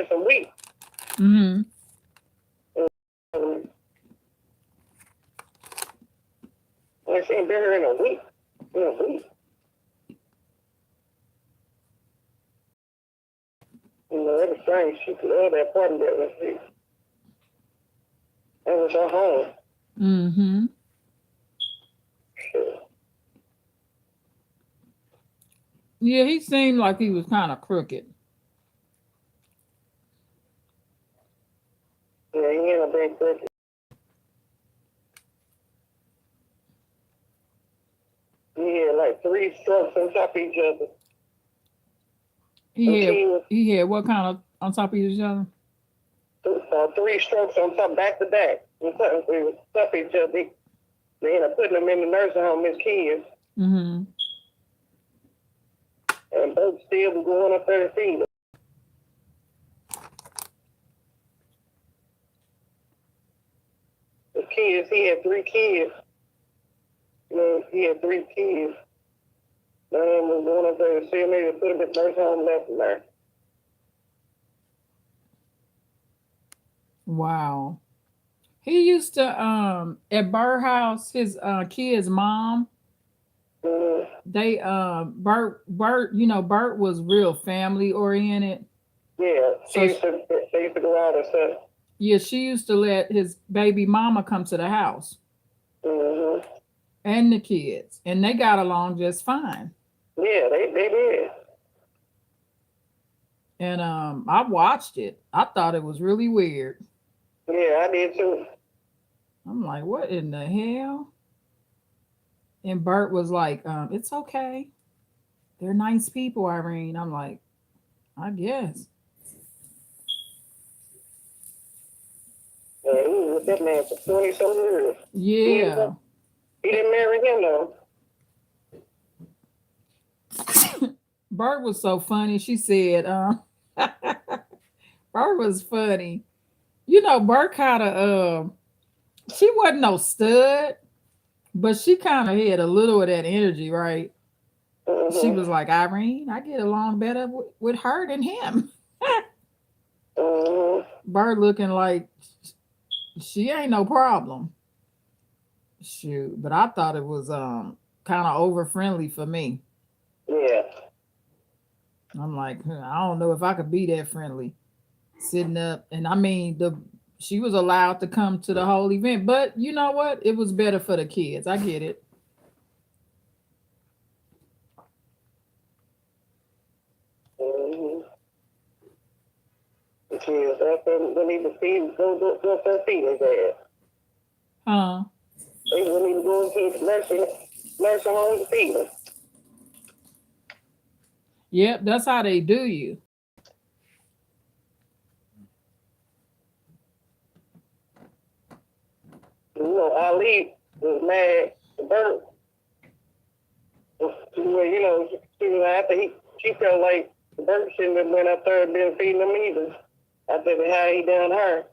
her some wheat. Mm-hmm. Um, I she ain't been her in a week. In a week. That was strange. She loved that party that was she. That was her home. Mm-hmm. Shit. Yeah, he seemed like he was kind of crooked. Yeah, he ain't a big person. He had like 3 strokes on top of each other. Some He had kids, he had what kind of on top of each other? 3 strokes on top, back to back. On top of each other. They ended up putting them in the nursing home as kids. Mm-hmm. And both still was going up there to see them. The kids, he had 3 kids. He had 3 kids. None of them was going up there to see him. They put them in the nursing home, left them there. Wow. He used to at Bird House, his kid's mom, Mm-hmm. they Bert, Bert was real family oriented. Yeah, So they used to go out and stuff. yeah, she used to let his baby mama come to the house Mm-hmm. and the kids, and they got along just fine. Yeah, they did. And I watched it. I thought it was really weird. Yeah, I did too. I'm like, what in the hell? And Bert was like, it's okay. They're nice people, Irene. I'm like, I guess. Yeah, he was with that man for 20 some years. Yeah. He didn't marry him though. Bert was so funny. She said, Bert was funny. Bert kind of, she wasn't no stud, but she kind of had a little of that energy, right? She Mm-hmm. was like, Irene, I get along better with her than him. Mm-hmm. Bert looking like she ain't no problem. Shoot, but I thought it was kind of over friendly for me. Yeah. I'm like, "Huh, I don't know if I could be that friendly sitting up." And I mean, the she was allowed to come to the whole event, but you know what? It was better for the kids. I get it. Mm-hmm. The kids, that's when need to feed, go for feeding dad. Huh? They will need to go into the nursing home to feed them. Yep, that's how they do you. Ali was mad at Bert. She was after she felt like Bert shouldn't have went up there and been feeding them either. After how he done her.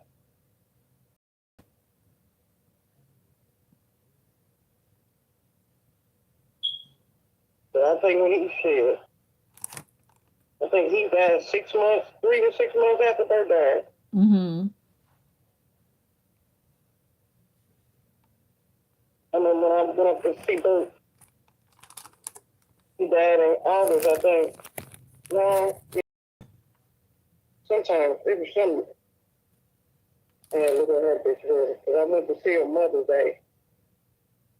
So I think when he said, I think he died 6 months, 3 to 6 months after Bert died. Mm-hmm. I remember when I went up to see Bert, he died in August, I think. No, sometime, it was some, I look at her picture, because I went to see her Mother's Day.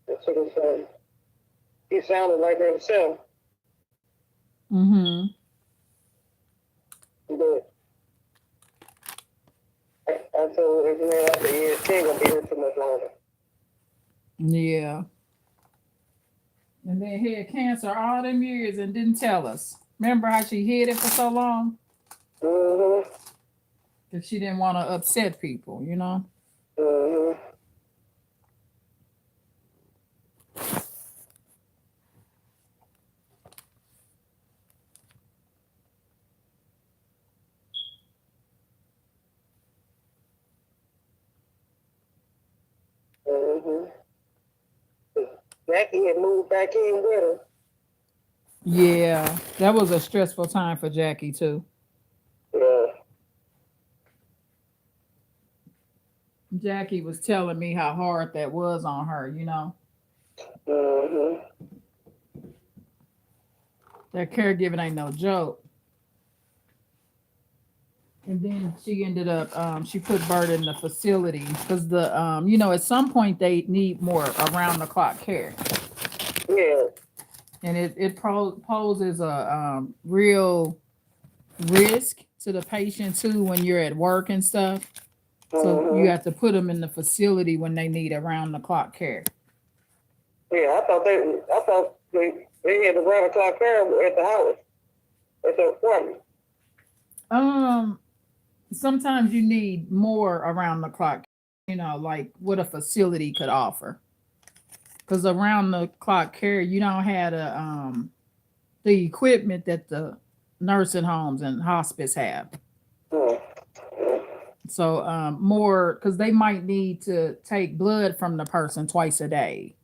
And so he sounded like himself, Mm-hmm. but I told this man, I said, yeah, she ain't gonna be here too much longer. Yeah. And then had cancer all them years and didn't tell us. Remember how she hid it for so long? Mm-hmm. Because she didn't want to upset people. Mm-hmm. Mm-hmm. Jackie had moved back in with her. Yeah, that was a stressful time for Jackie too. Yeah. Jackie was telling me how hard that was on her, you know. Mm-hmm. That caregiving ain't no joke. And then she ended up she put Bert in the facility because the you know, at some point they need more around the clock care. Yeah. And poses a real risk to the patient too when you're at work and stuff. So you Mm-hmm. have to put them in the facility when they need around the clock care. Yeah, I thought they had the round the clock care at the house, at the apartment. Um, Sometimes you need more around the clock, you know, like what a facility could offer. Because around the clock care, you don't have the equipment that the nursing homes and hospice have. Mm-hmm. So more because they might need to take blood from the person twice a day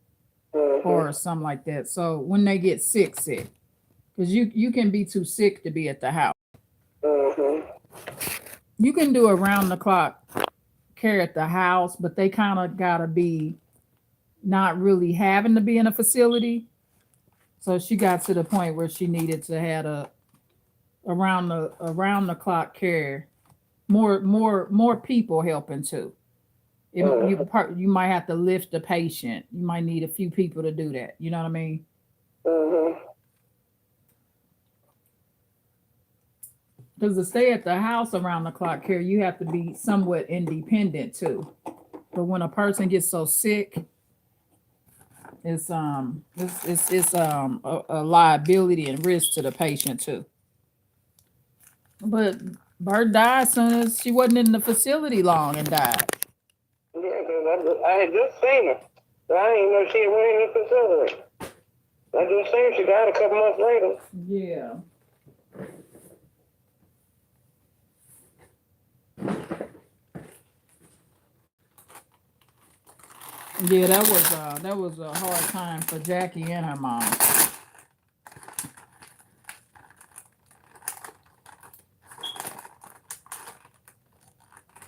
Mm-hmm. or something like that. So when they get sick, because you can be too sick to be at the house. Mm-hmm. You can do around the clock care at the house, but they kind of gotta be not really having to be in a facility. So she got to the point where she needed to have a around the clock care, more people helping too. You might have to lift the patient. You might need a few people to do that. You know what I mean? Mm-hmm. Because to stay at the house around the clock care, you have to be somewhat independent too. But when a person gets so sick, it's a liability and risk to the patient too. But Bird died soon as she wasn't in the facility long and died. Yeah, 'cause I had just seen her. So I didn't know she had went in the facility. I just seen she died a couple months later. Yeah. Yeah, that was a hard time for Jackie and her mom.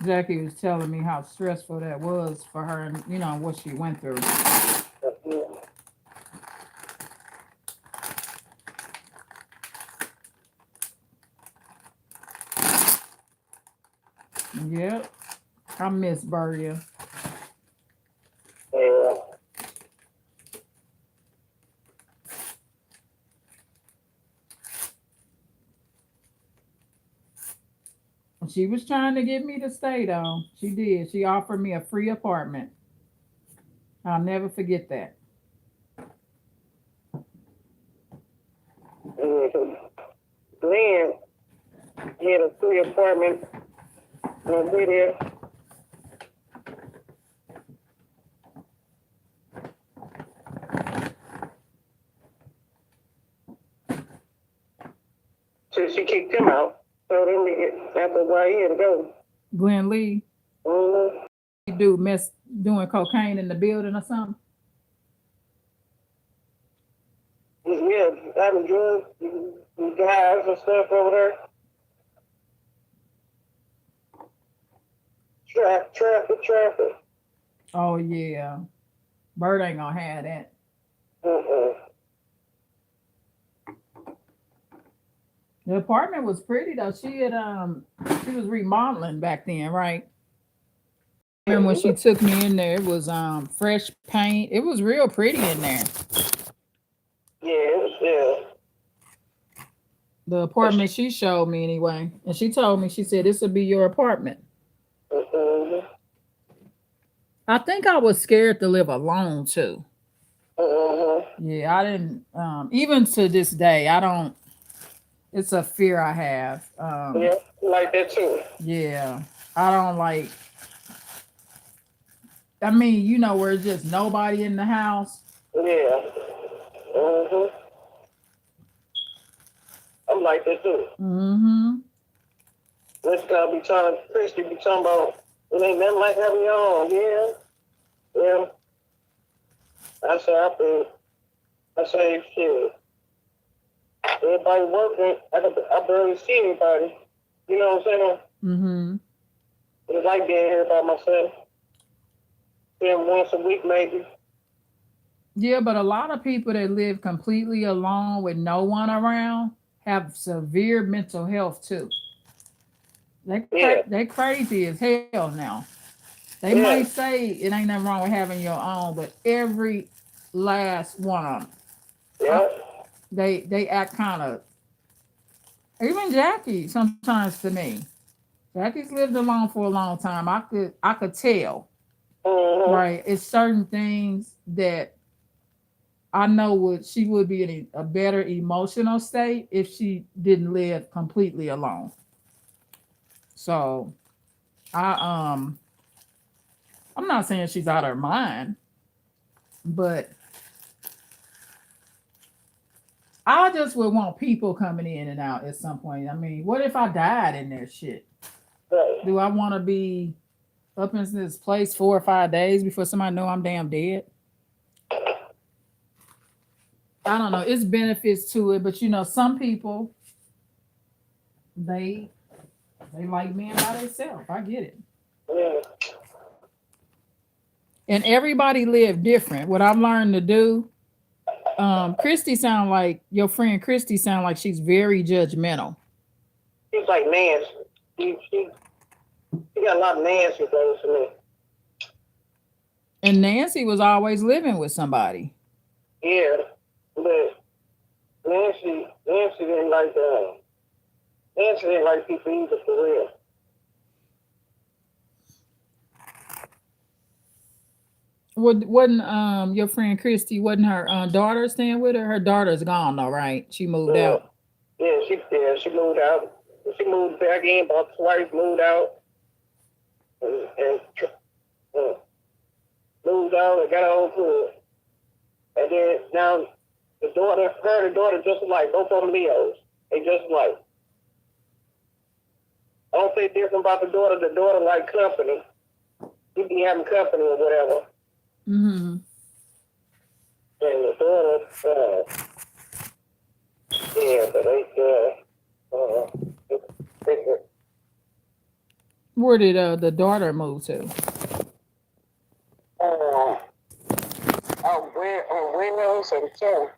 Jackie was telling me how stressful that was for her and you know what she went through. Yeah. Yep. I miss Bertia. Yeah. She was trying to get me to stay though. She did. She offered me a free apartment. I'll never forget that. Mm-hmm. Glenn had a free apartment and we there. So she kicked him out. So then after a while he had to go. Glenn Lee, Mm-hmm. you do mess doing cocaine in the building or something? Yeah, having drugs, guys and stuff over there. Traffic. Oh yeah. Bird ain't gonna have that. Mm-mm. The apartment was pretty though. She was remodeling back then, right? Remember when she took me in there, it was fresh paint. It was real pretty in there. Yeah. The apartment she showed me anyway. And she told me, she said, this will be your apartment. Mm-hmm. I think I was scared to live alone too. Mm-hmm. Yeah, I didn't even to this day, I don't it's a fear I have. Yeah, like that too. Yeah. I don't like I mean, you know, where it's just nobody in the house. Yeah. Mm-hmm. I'm like that too. Mm-hmm. This guy be talking, Christy be talking about, it ain't nothing like having your own. Yeah. Yeah. I say, shit. Everybody working, I barely see anybody. You know what I'm saying? Mm-hmm. It's like being here by myself. Then once a week, maybe. Yeah, but a lot of people that live completely alone with no one around have severe mental health too. Yeah, They crazy as hell now. They might yeah, say it ain't nothing wrong with having your own, but every last one of them, I, yeah. they act kind of. Even Jackie sometimes to me. Jackie's lived alone for a long time. I could tell, Mm-hmm. right? It's certain things that I know she would be in a better emotional state if she didn't live completely alone. So I I'm not saying she's out of her mind, but I just would want people coming in and out at some point. I mean, what if I died in their shit? Right. Do I want to be up in this place 4 or 5 days before somebody know I'm damn dead? I don't know. It's benefits to it, but some people they they like being by themselves. I get it. Yeah. And everybody live different. What I've learned to do, Christy sound like your friend Christy sound like she's very judgmental. She's like Nancy. She got a lot of Nancy things to me. And Nancy was always living with somebody. Yeah, but Nancy didn't like Nancy didn't like people either for real. Wasn't your friend Christy, wasn't her daughter staying with her? Her daughter's gone though, right? She moved Yeah, out. she moved out. She moved back in about twice, moved out, and uh, moved out and got her own food. And then now the daughter just like both of them Leos. They just like. I don't say different about the daughter. The daughter like company. She be having company or whatever. Mm-hmm. And the daughter, yeah, but they Where did the daughter move to? uh, out west and so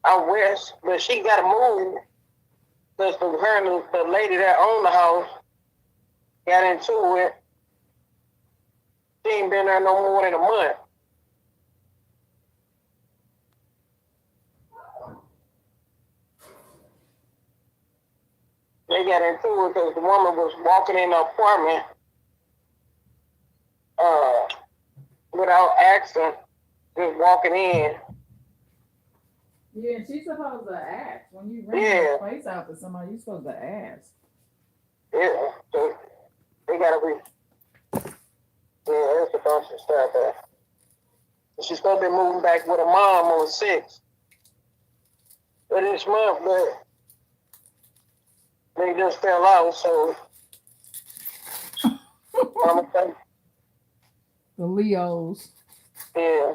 out west, but she got to move because the lady that owned the house got into it. She ain't been there no more than a month. They got into it because the woman was walking in the apartment uh, without asking, just walking in. Yeah, she's supposed to ask when you rent Yeah, a place out to somebody. You're supposed to ask. yeah. So they gotta be. Yeah, there's a bunch of stuff there. She's supposed to be moving back with her mom on 6th of this month, but they just fell out. So I'm gonna think, The Leos. yeah.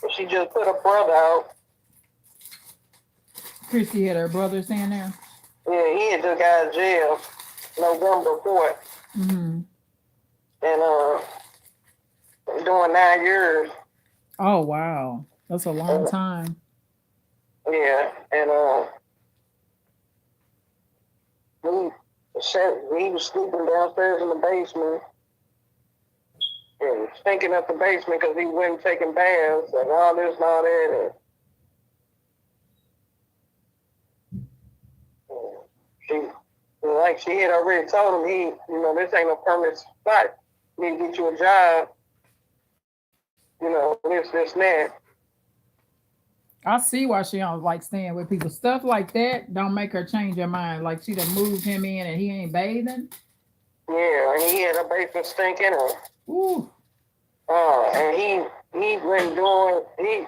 But she just put her brother out. Christy had her brother staying there. Yeah, he had just got out of jail November 4th, Mm-hmm. and doing 9 years. Oh wow, that's a long Uh, time. yeah, and he was sleeping downstairs in the basement and stinking up the basement because he wasn't taking baths and all this and all that. And she had already told him this ain't no permanent spot. You need to get you a job. This and that. I see why she don't like staying with people. Stuff like that don't make her change her mind. Like she done moved him in and he ain't bathing. Yeah, and he had a basement stinking. Ooh. And he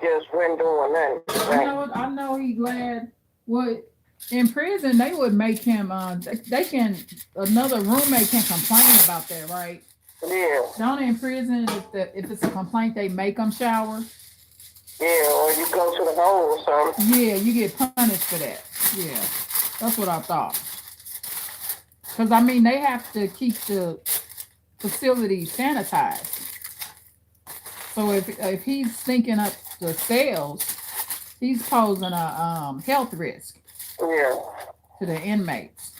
just wasn't doing nothing. I know he glad. Well, in prison they would make him they can another roommate can complain about that, right? Yeah. Don't in prison if it's a complaint they make them shower. Yeah, or you go to the hole or something. Yeah, you get punished for that. Yeah, that's what I thought. Because I mean they have to keep the facility sanitized. So if he's stinking up the cells, he's posing a health risk Yeah. to the inmates.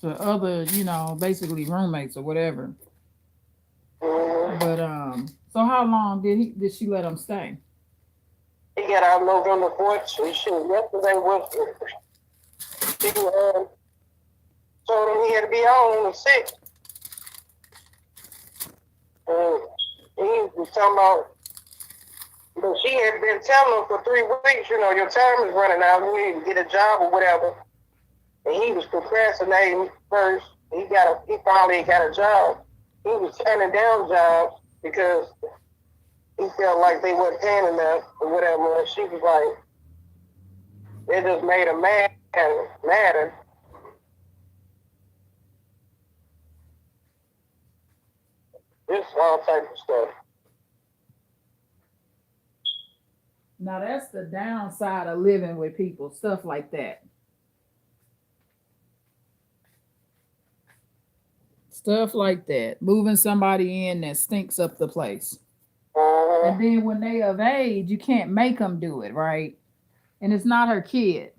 To other, basically roommates or whatever. Mm-hmm. But so how long did she let him stay? He got out November 4th. Yesterday was she told him he had to be on the 6th. He was talking about, but she had been telling him for 3 weeks, your time is running out. You need to get a job or whatever. And he was procrastinating first. He finally got a job. He was turning down jobs because he felt like they weren't paying enough or whatever. And she was like, it just made him mad and madder. Just all type of stuff. Now that's the downside of living with people, stuff like that. Stuff like that. Moving somebody in that stinks up the place. And then when they of age, you can't make them do it, right? And it's not her kid.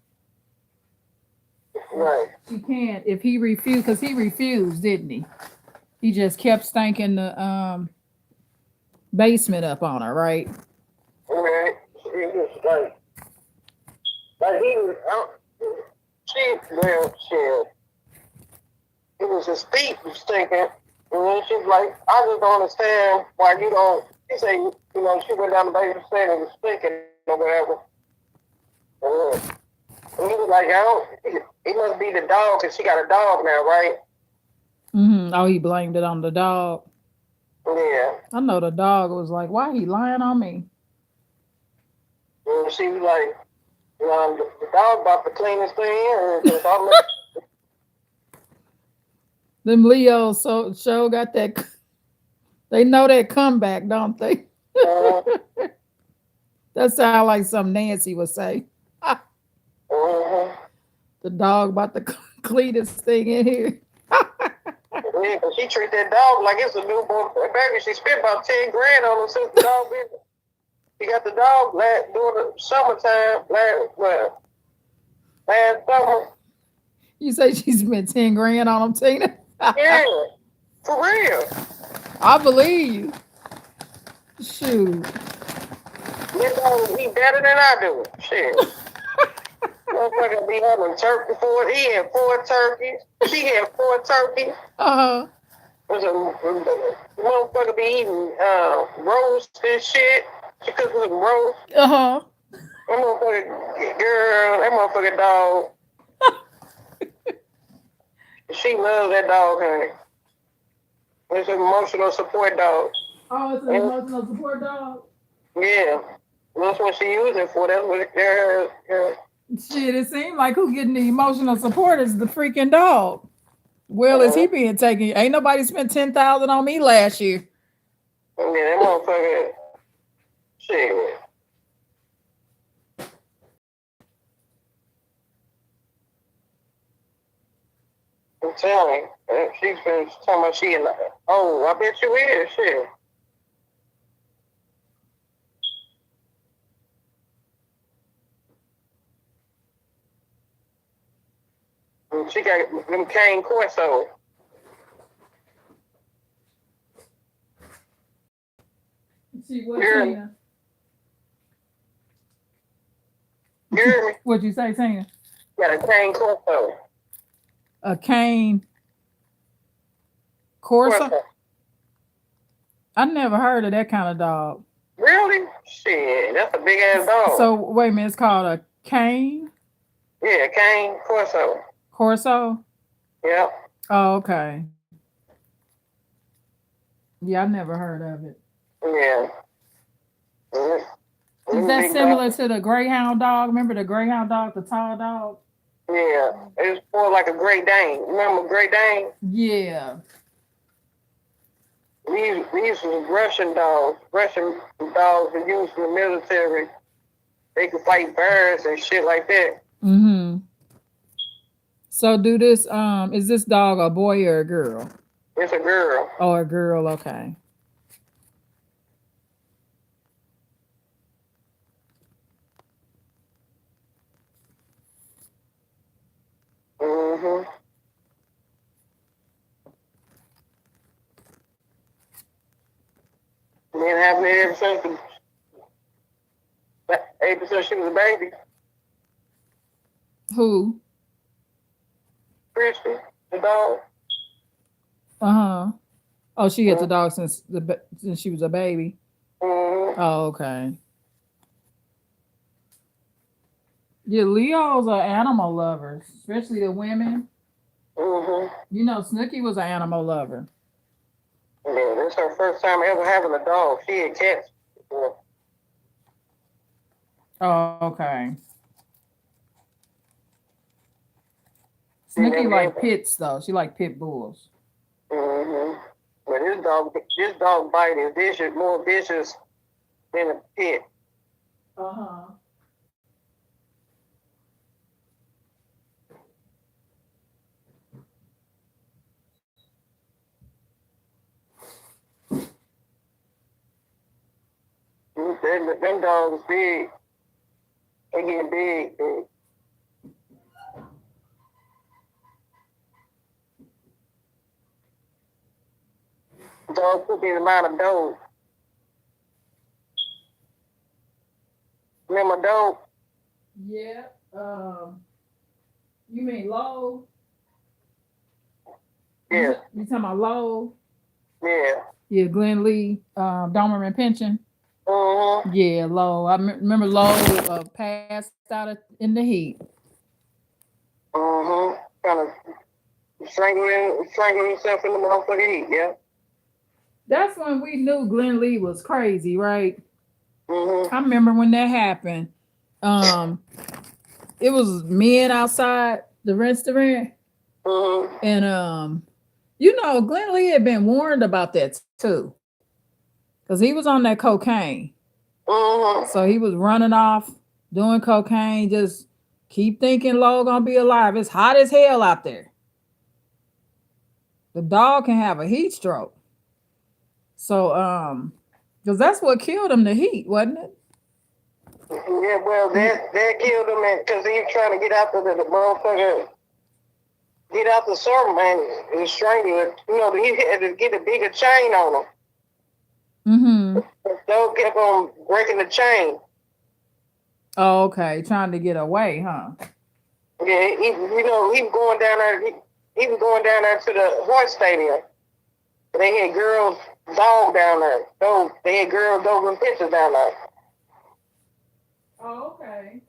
Right. She can't if he refused, because he refused, didn't he? He just kept stinking the basement up on her, right? Right. It was like he was shit. It was his feet was stinking. And then she's like, I just don't understand why you don't. She said, she went down the basement and it was stinking or whatever. And he was like, it must be the dog because she got a dog now, right? Mm-hmm. Oh, he blamed it on the dog. Yeah. I know the dog was like, why he lying on me? And she was like, the dog about to clean this thing. Them Leos show got that. They know that comeback, don't they? That sound like something Nancy would say. The dog about to clean this thing in here. Yeah, but she treat that dog like it's a newborn baby. She spent about 10 grand on him since the dog been. She got the dog during the summertime, last summer. You say she spent 10 grand on him, Tina? Yeah, for real. I believe you. Shoot. This dog, he better than I do. Shit. Motherfucker be having turkey for it. He had 4 turkeys. She had 4 turkeys. Uh-huh. Motherfucker be eating roast and shit. She cooks some roast. Uh-huh. That motherfucker, girl, that motherfucker dog. She loves that dog, honey. It's an emotional support dog. Oh, it's an emotional support dog? Yeah. That's what she using it for. That's what it. Shit, it seemed like who getting the emotional support is the freaking dog. Well, is he being taken? Ain't nobody spent $10,000 on me last year. Yeah, that motherfucker. Shit. I'm telling you, she's been talking about she in. Oh, I bet you is. Shit. She got them cane Corso. See what, Tina? You hear me? What'd you say, Tina? Got a cane Corso. A cane Corso? I never heard of that kind of dog. Really? Shit, that's a big ass dog. So wait a minute, it's called a cane? Yeah, cane Corso. Corso? Yeah. Oh, okay. Yeah, I never heard of it. Yeah. Is that similar to the Greyhound dog? Remember the Greyhound dog, the tall dog? Yeah, it's more like a Great Dane. Remember Great Dane? Yeah. These were Russian dogs were used in the military. They could fight bears and shit like that. Mm-hmm. So do this is this dog a boy or a girl? It's a girl. Oh, a girl, okay. Mm-hmm. Been having it ever since she was a baby. Who? Christy, the dog. Uh-huh. Oh, she had the Mm-hmm. dog since she was a baby. Mm-hmm. Oh, okay. Yeah, Leos are animal lovers, especially the women. Mm-hmm. You know, Snooky was an animal lover. Yeah, this is her first time ever having a dog. She had cats before. Oh, okay. She Snooky never gave like her. pits though. She like pit bulls. Mm-hmm. But this dog bite is vicious, more vicious than a pit. Uh-huh. Them dogs big. They get big. Dogs could be the amount of dogs. Remember dog? Yeah. You mean Low? Yeah, You talking about Low? yeah. Yeah, Glenn Lee, Domerman pension. Mm-hmm. Yeah, Low. Remember Low passed out in the heat. Mm-hmm. Kind of strangling himself in the motherfucking heat, yeah. That's when we knew Glenn Lee was crazy, right? Mm-hmm. I remember when that happened. Um, it was men outside the restaurant, Mm-hmm. and you know, Glenn Lee had been warned about that too, because he was on that cocaine. Mm-hmm. So he was running off doing cocaine. Just keep thinking Low gonna be alive. It's hot as hell out there. The dog can have a heat stroke. So because that's what killed him, the heat, wasn't it? Yeah, well, that killed him because he was trying to get out the motherfucker, get out the sermon and strangle it. You know, he had to get a bigger chain on him. Mm-hmm. The dog kept on breaking the chain. Oh, okay. Trying to get away, huh? Yeah, he was going down there. He was going down there to the horse stadium. They had girls dog down there. They had girls dogs and pictures down there. Oh, okay.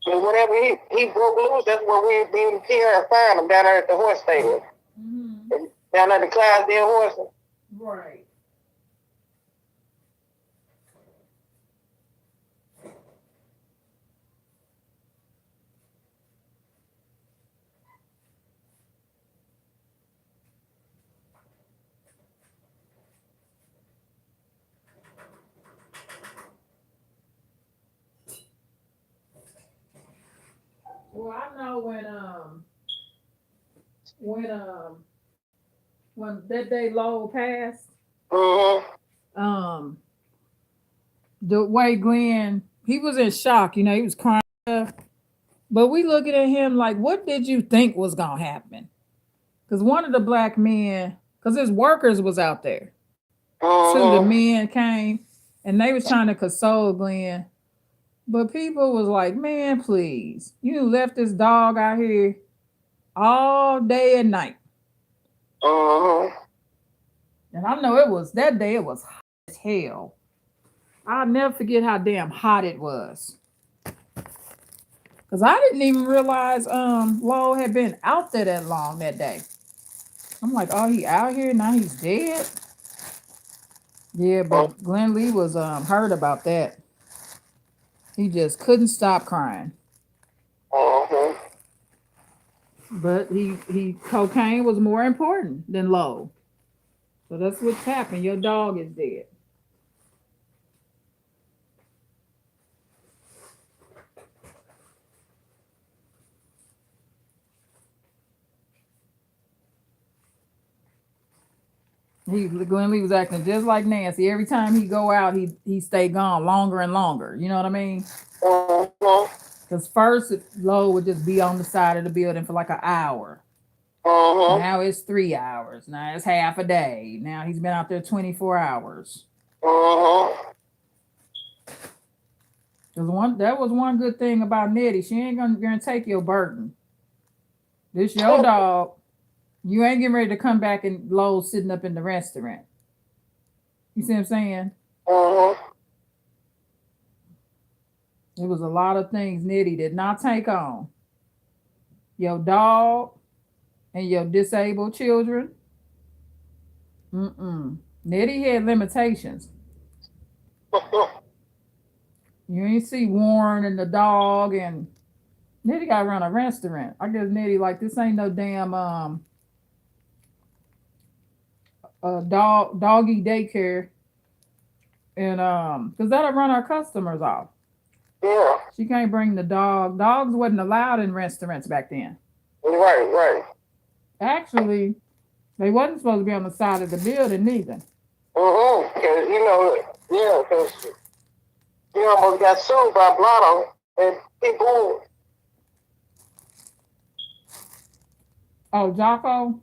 And whenever he broke loose, that's where we been here and find him down there at the horse stadium. Mm-hmm. Down at the Clydesdale horses. Right. Well, I know when when that day Lowell passed, Mm-hmm. um the way Glenn, he was in shock, you know, he was crying, but we looking at him like, what did you think was gonna happen? Because one of the black men, because his workers was out there, two the Mm-hmm. men came and they was trying to console Glenn, but people was like, man, please, you left this dog out here all day and night. Mm-hmm. And I know it was that day, it was hot as hell. I'll never forget how damn hot it was. Cause I didn't even realize Lowell had been out there that long that day. I'm like, oh, he out here now, he's dead. Yeah, but Glenn Lee was hurt about that. He just couldn't stop crying. Mm-hmm. But he cocaine was more important than Lowell. So that's what's happened. Your dog is dead. Glenn Lee was acting just like Nancy. Every time he go out, he stay gone longer and longer. You know what I mean? Mm-hmm. Because first Lowe would just be on the side of the building for like an hour. Mm-hmm. Now it's 3 hours. Now it's half a day. Now he's been out there 24 hours. Mm-hmm. That was one good thing about Nettie. She ain't gonna take your burden. This your dog. You ain't getting ready to come back and Lowe sitting up in the restaurant. You see what I'm saying? Mm-hmm. It was a lot of things Nettie did not take on. Your dog and your disabled children. Mm-mm. Nettie had limitations. You ain't see Warren and the dog, and Nettie got to run a restaurant. I guess Nettie like this ain't no damn doggy daycare, and because that'll run our customers off. Yeah. She can't bring the dog. Dogs wasn't allowed in restaurants back then. Right, right. Actually, they wasn't supposed to be on the side of the building neither. Mm-hmm. Because, yeah, because you almost got sued by Blotto and people. Oh, Jocko.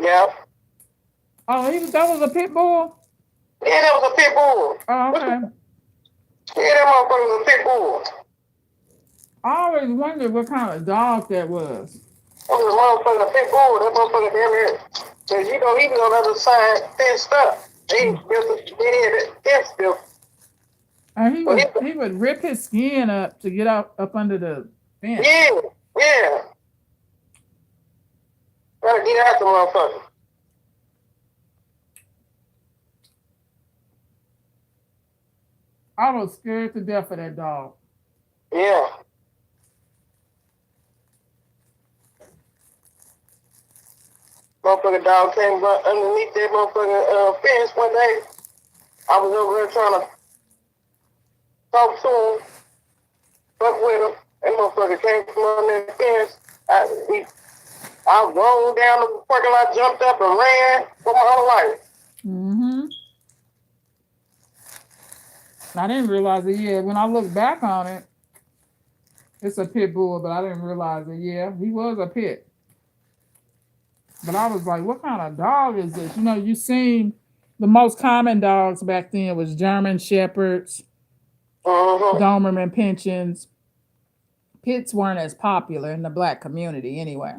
Yeah. Oh, that was a pit bull. Yeah, that was a pit bull. Oh, okay. Yeah, that motherfucker was a pit bull. I always wondered what kind of dog that was. That was a motherfucker pit bull. That motherfucker damn near. Because, he was on the other side fenced up. He built a fence built. And he would rip his skin up to get up under the fence. Yeah, yeah. Gotta get out the motherfucker. I was scared to death of that dog. Yeah. Motherfucker dog came underneath that motherfucking fence one day. I was over there trying to talk to him, fuck with him. That motherfucker came from under the fence. I rolled down the parking lot, jumped up, and ran for my whole life. Mm-hmm. I didn't realize it. Yeah, when I look back on it, it's a pit bull, but I didn't realize it. Yeah, he was a pit. But I was like, what kind of dog is this? You seen the most common dogs back then was German Shepherds, Doberman Pinschers. Pits weren't as popular in the black community anyway.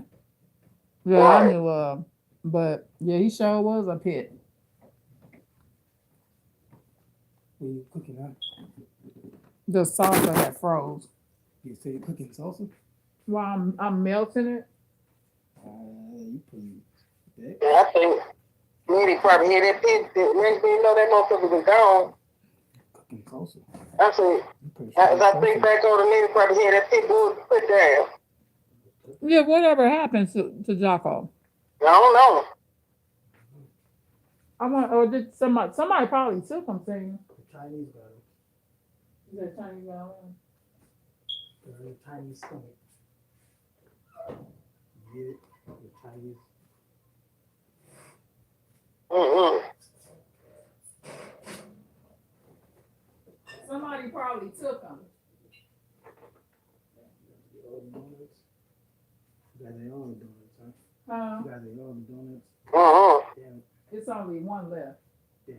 Yeah, I knew of. But yeah, he sure was a pit. What are you cooking now? The salsa had froze. You say you're cooking salsa? While I'm melting it. You pretty big. Yeah, I think Nettie probably hit that pit. Next thing you know, that motherfucker was gone. Cooking salsa. I said, as I think back on the Nettie probably hit that pit bull put down. Yeah, whatever happened to Jocko? I don't know. Or did somebody probably took him, saying The Chinese got him. Is that Chinese guy? The Chinese stomach. Get it? The Chinese. Mm-hmm. Somebody probably took him. All the donuts. You guys ate all the donuts, huh? Huh? You guys ate all the donuts. Mm-hmm. Damn it. It's only one left. Yeah.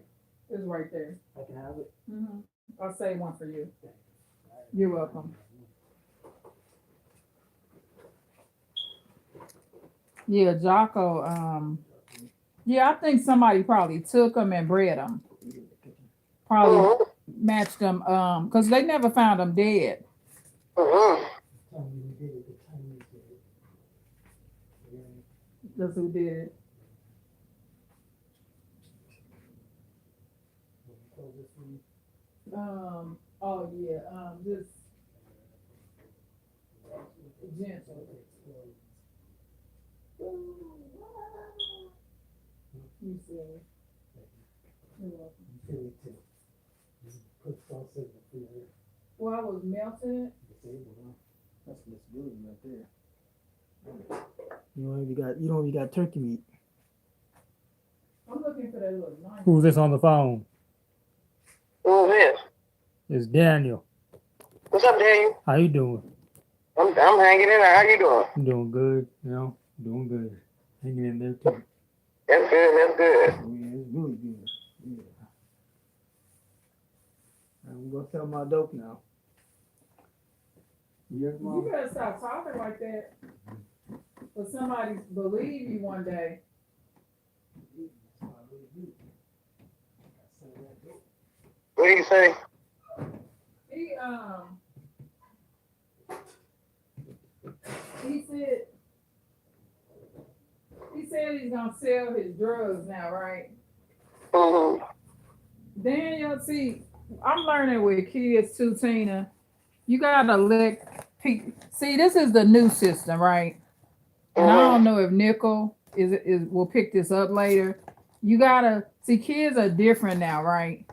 It's right there. I can have it. Mm-hmm. I'll save one for you. You're welcome. Yeah, Jocko. Yeah, I think somebody probably took him and bred him. Probably matched them. Because they never found him dead. Mm-hmm. That's who did it. Oh yeah. This gentle. You see. You're welcome. Well, I was melting it. That's good right there. You don't even got turkey meat. I'm looking for that little line. Who's this on the phone? Who's this? It's Daniel. What's up, Daniel? How you doing? I'm hanging in there. How you doing? I'm doing good. You know, doing good. Hanging in there too. That's good. That's good. Oh, yeah, it's really good. Yeah. I'm gonna sell my dope now. Yes, You mom. better stop talking like that. For somebody believe you one day. What do you say? He said he's gonna sell his drugs now, right? Mm-hmm. Daniel, see, I'm learning with kids too, Tina. You gotta let people see. This is the new system, right? And I don't know if Nickel is will pick this up later. You gotta see, kids are different now, right?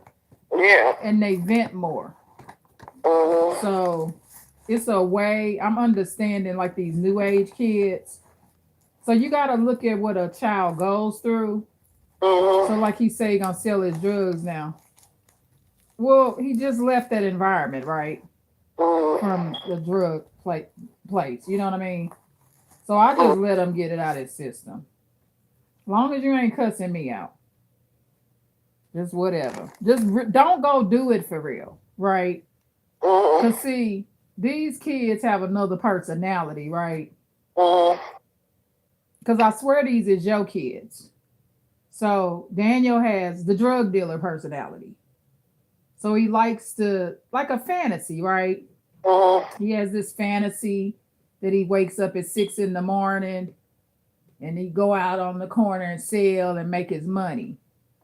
Yeah. And they vent more. Mm-hmm. So it's a way I'm understanding like these new age kids. So you gotta look at what a child goes through. Mm-hmm. So like he say he gonna sell his drugs now. Well, he just left that environment, right? Mm-hmm. From the drug place. You know what I mean? So I just let him get it out of his system. Long as you ain't cussing me out. Just whatever. Don't go do it for real, right? Mm-hmm. Cause see, these kids have another personality, right? Mm-hmm. Cause I swear these is your kids. So Daniel has the drug dealer personality. So he likes to like a fantasy, right? Mm-hmm. He has this fantasy that he wakes up at 6 in the morning and he go out on the corner and sell and make his money.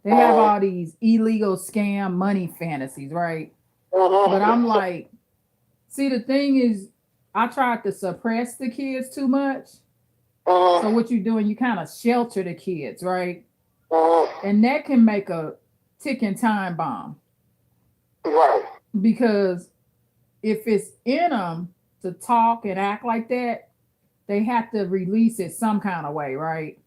They have all these illegal scam money fantasies, right? Mm-hmm. But I'm like, see, the thing is, I tried to suppress the kids too much. So what you doing? You kind of shelter the kids, right? Mm-hmm. And that can make a ticking time bomb Right. because if it's in them to talk and act like that, they have to release it some kind of way, right?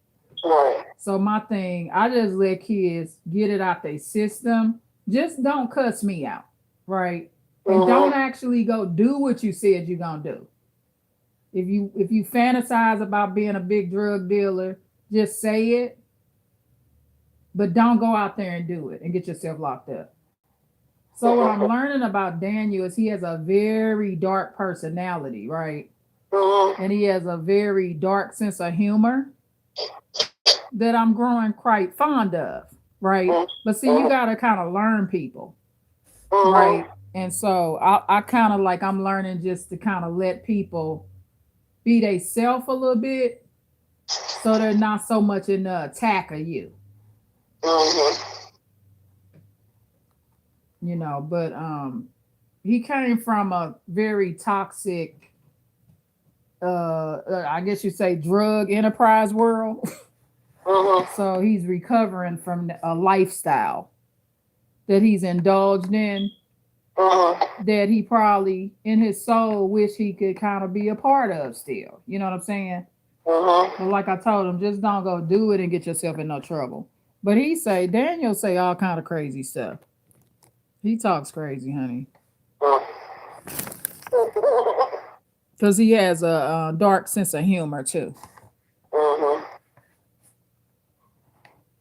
Right. So my thing, I just let kids get it out their system. Just don't cuss me out, right? And don't actually go do what you said you're gonna do. If you fantasize about being a big drug dealer, just say it, but don't go out there and do it and get yourself locked up. So what I'm learning about Daniel is he has a very dark personality, right? Mm-hmm. And he has a very dark sense of humor that I'm growing quite fond of, right? But see, you gotta kind of learn people, right? And so I kind of like I'm learning just to kind of let people be they self a little bit, so they're not so much in the attack of you, Mm-hmm. you know. But he came from a very toxic, I guess you say drug enterprise world. Mm-hmm. So he's recovering from a lifestyle that he's indulged in Mm-hmm. that he probably in his soul wish he could kind of be a part of still. You know what I'm saying? Mm-hmm. But like I told him, just don't go do it and get yourself in no trouble. But Daniel say all kind of crazy stuff. He talks crazy, honey. Because he has a dark sense of humor too. Mm-hmm.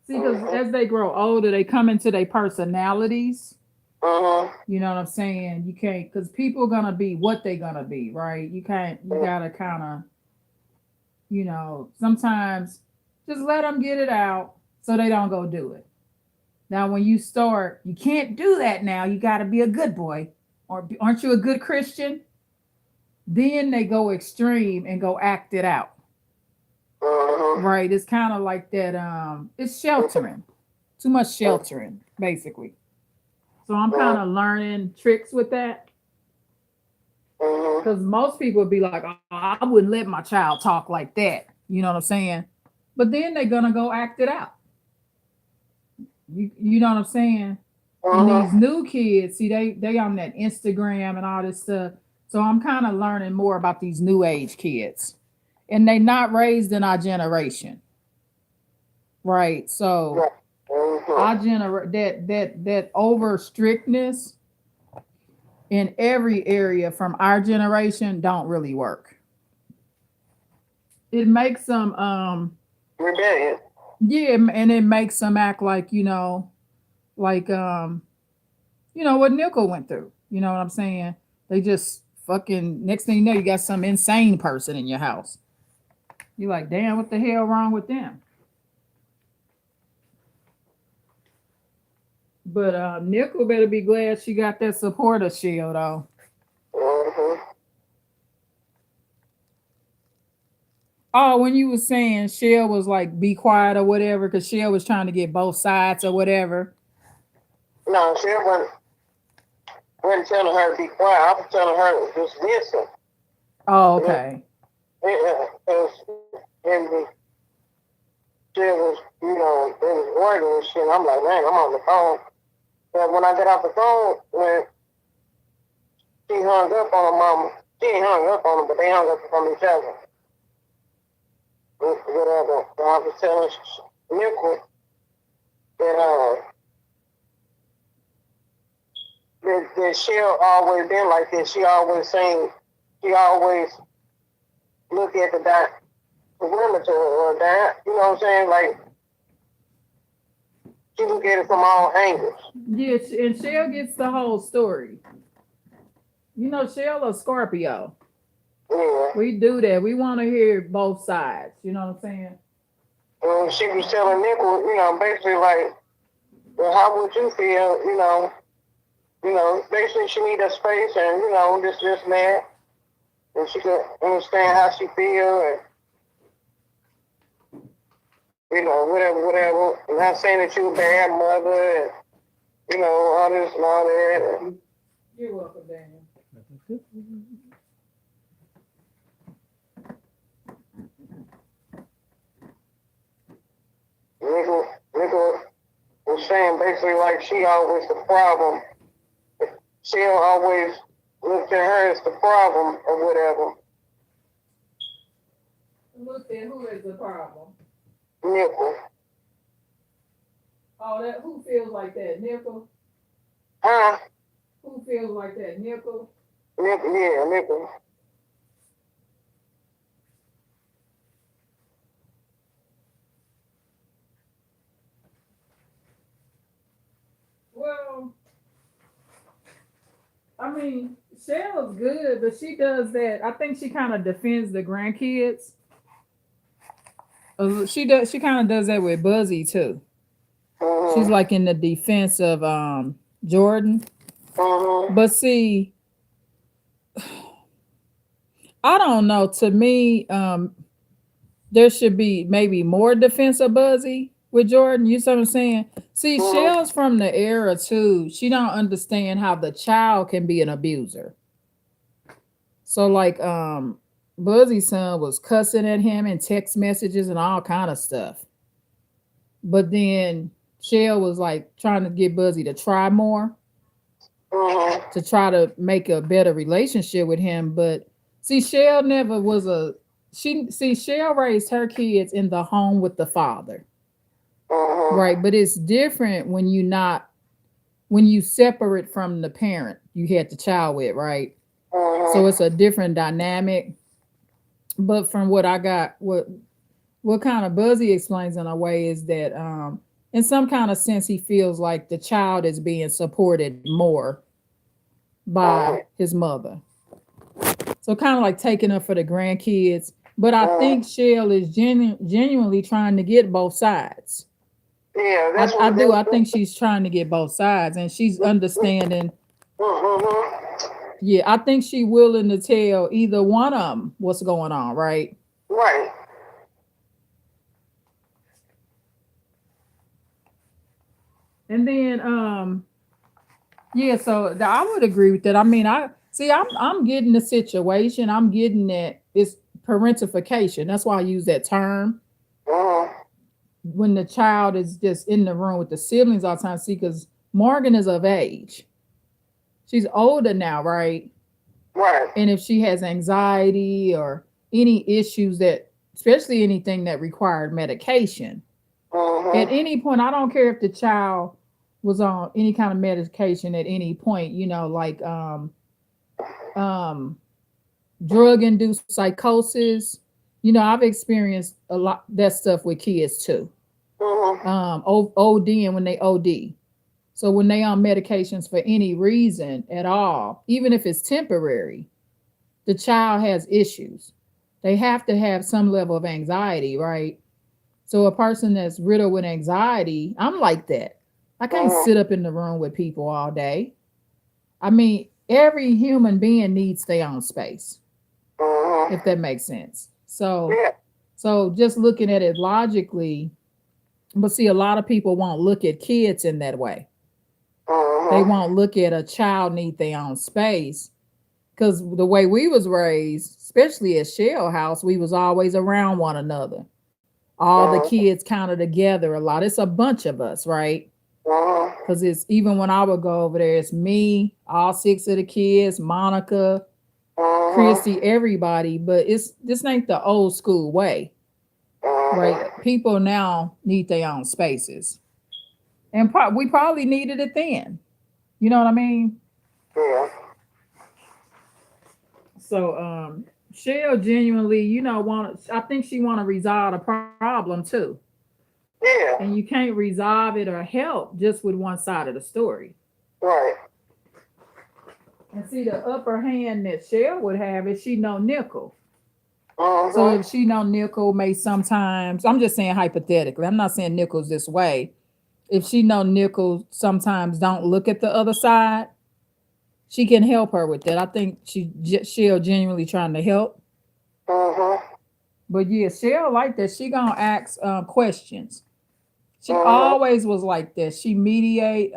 See, because as they grow older, they come into their personalities. Mm-hmm. You know what I'm saying? You can't, because people gonna be what they gonna be, right? You gotta kind of, sometimes just let them get it out so they don't go do it. Now, when you start, you can't do that now. You gotta be a good boy, or aren't you a good Christian? Then they go extreme and go act it out. Mm-hmm. Right? It's kind of like that. It's sheltering, too much sheltering, basically. So I'm kind of learning tricks with that because most people would be like, oh, I wouldn't let my child talk like that. You know what I'm saying? But then they're gonna go act it out. You know what I'm saying? And these new kids, see, they on that Instagram and all this stuff. So I'm kind of learning more about these new age kids, and they not raised in our generation, right? So our that over strictness in every area from our generation don't really work. It makes them Rebellion. yeah, and it makes them act like like what Nickel went through. You know what I'm saying? They just fucking next thing you know, you got some insane person in your house. You're like, damn, what the hell wrong with them? But Nickel better be glad she got that supporter shield though. Mm-hmm. Oh, when you was saying Shell was like be quiet or whatever, because Shell was trying to get both sides or whatever. No, she wasn't telling her to be quiet. I was telling her to just listen. Oh, okay. And she was, they was arguing and shit. I'm like, man, I'm on the phone. But when I got off the phone, when she hung up on her mama, she ain't hung up on her, but they hung up from each other. Whatever. So I was telling Nickel that she always been like this. She always look at the perimeter or that, you know what I'm saying? Like, she look at it from all angles. Yeah, and Shell gets the whole story. Shell a Scorpio. Yeah. We do that. We want to hear both sides. You know what I'm saying? And she was telling Nickel, basically like, well, how would you feel, basically she need a space and, this and that. And she could understand how she feel and, whatever. I'm not saying that you a bad mother and, all this and all that. You're welcome, Daniel. Nickel was saying basically like she always the problem. She'll always look at her as the problem or whatever. Look at who is the problem? Nickel. Oh, who feels like that? Nickel? Huh? Who feels like that? Nickel? Nickel, yeah, Nickel. Well, I mean, Shell's good, but she does that. I think she kind of defends the grandkids. She kind of does that with Buzzy too. Mm-hmm. She's like in the defense of Jordan. Mm-hmm. But see, I don't know. To me, there should be maybe more defense of Buzzy with Jordan. You see what I'm saying? See, Shell's from the era too. She don't understand how the child can be an abuser. So like Buzzy's son was cussing at him in text messages and all kind of stuff. But then Shell was like trying to get Buzzy to try more, to try to make a better relationship with him. But see, Shell never was Shell raised her kids in the home with the father. Right. But it's different when you separate from the parent you had the child with, right? So it's a different dynamic. But from what I got, what kind of Buzzy explains in a way is that in some kind of sense he feels like the child is being supported more by his mother. So kind of like taking up for the grandkids. But I think Shell is genuinely trying to get both sides. Yeah, I do. I think she's trying to get both sides, and she's understanding. Yeah, I think she's willing to tell either one of them what's going on, right? Right. And then, yeah. So I would agree with that. I mean, I'm getting the situation. I'm getting that it's parentification. That's why I use that term. When the child is just in the room with the siblings all the time. See, because Morgan is of age. She's older now, right? Right. And if she has anxiety or any issues that, especially anything that required medication, At any point, I don't care if the child was on any kind of medication at any point, like um drug induced psychosis. I've experienced a lot that stuff with kids too. ODing when they OD. So when they on medications for any reason at all, even if it's temporary, the child has issues. They have to have some level of anxiety, right? So a person that's riddled with anxiety, I'm like that. I can't sit up in the room with people all day. I mean, every human being needs their own space, if that makes sense. So, Yeah. so just looking at it logically, but see, a lot of people won't look at kids in that way. They won't look at a child need their own space because the way we was raised, especially at Shell House, we was always around one another. All the kids kind of together a lot. It's a bunch of us, right? Because it's even when I would go over there, it's me, all six of the kids, Monica, Chrissy, everybody. But this ain't the old school way, right? People now need their own spaces, and we probably needed it then. You know what I mean? Yeah. So, Shell genuinely, I think she want to resolve the problem too. Yeah. And you can't resolve it or help just with one side of the story. Right. And see, the upper hand that Shell would have is she know Nickel. So if she know Nickel may sometimes, I'm just saying hypothetically, I'm not saying Nickel's this way. If she know Nickel sometimes don't look at the other side, she can help her with that. I think Shell genuinely trying to help. But yeah, Shell like that. She gonna ask questions. She always was like that. She mediate.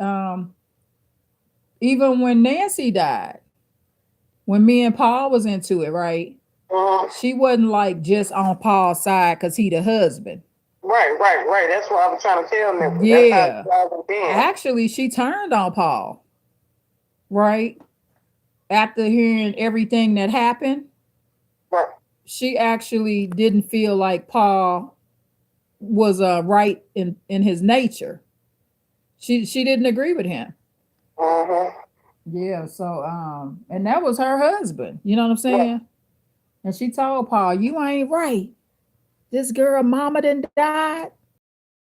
Even when Nancy died, when me and Paul was into it, right? She wasn't like just on Paul's side because he the husband. Right. That's what I was trying to tell them. Yeah. That's how Actually, she turned on Paul, right? After hearing everything that happened, Right. she actually didn't feel like Paul was right in his nature. She didn't agree with him. Yeah, so and that was her husband. You know what I'm saying? Right. And she told Paul, "You ain't right. This girl mama done died.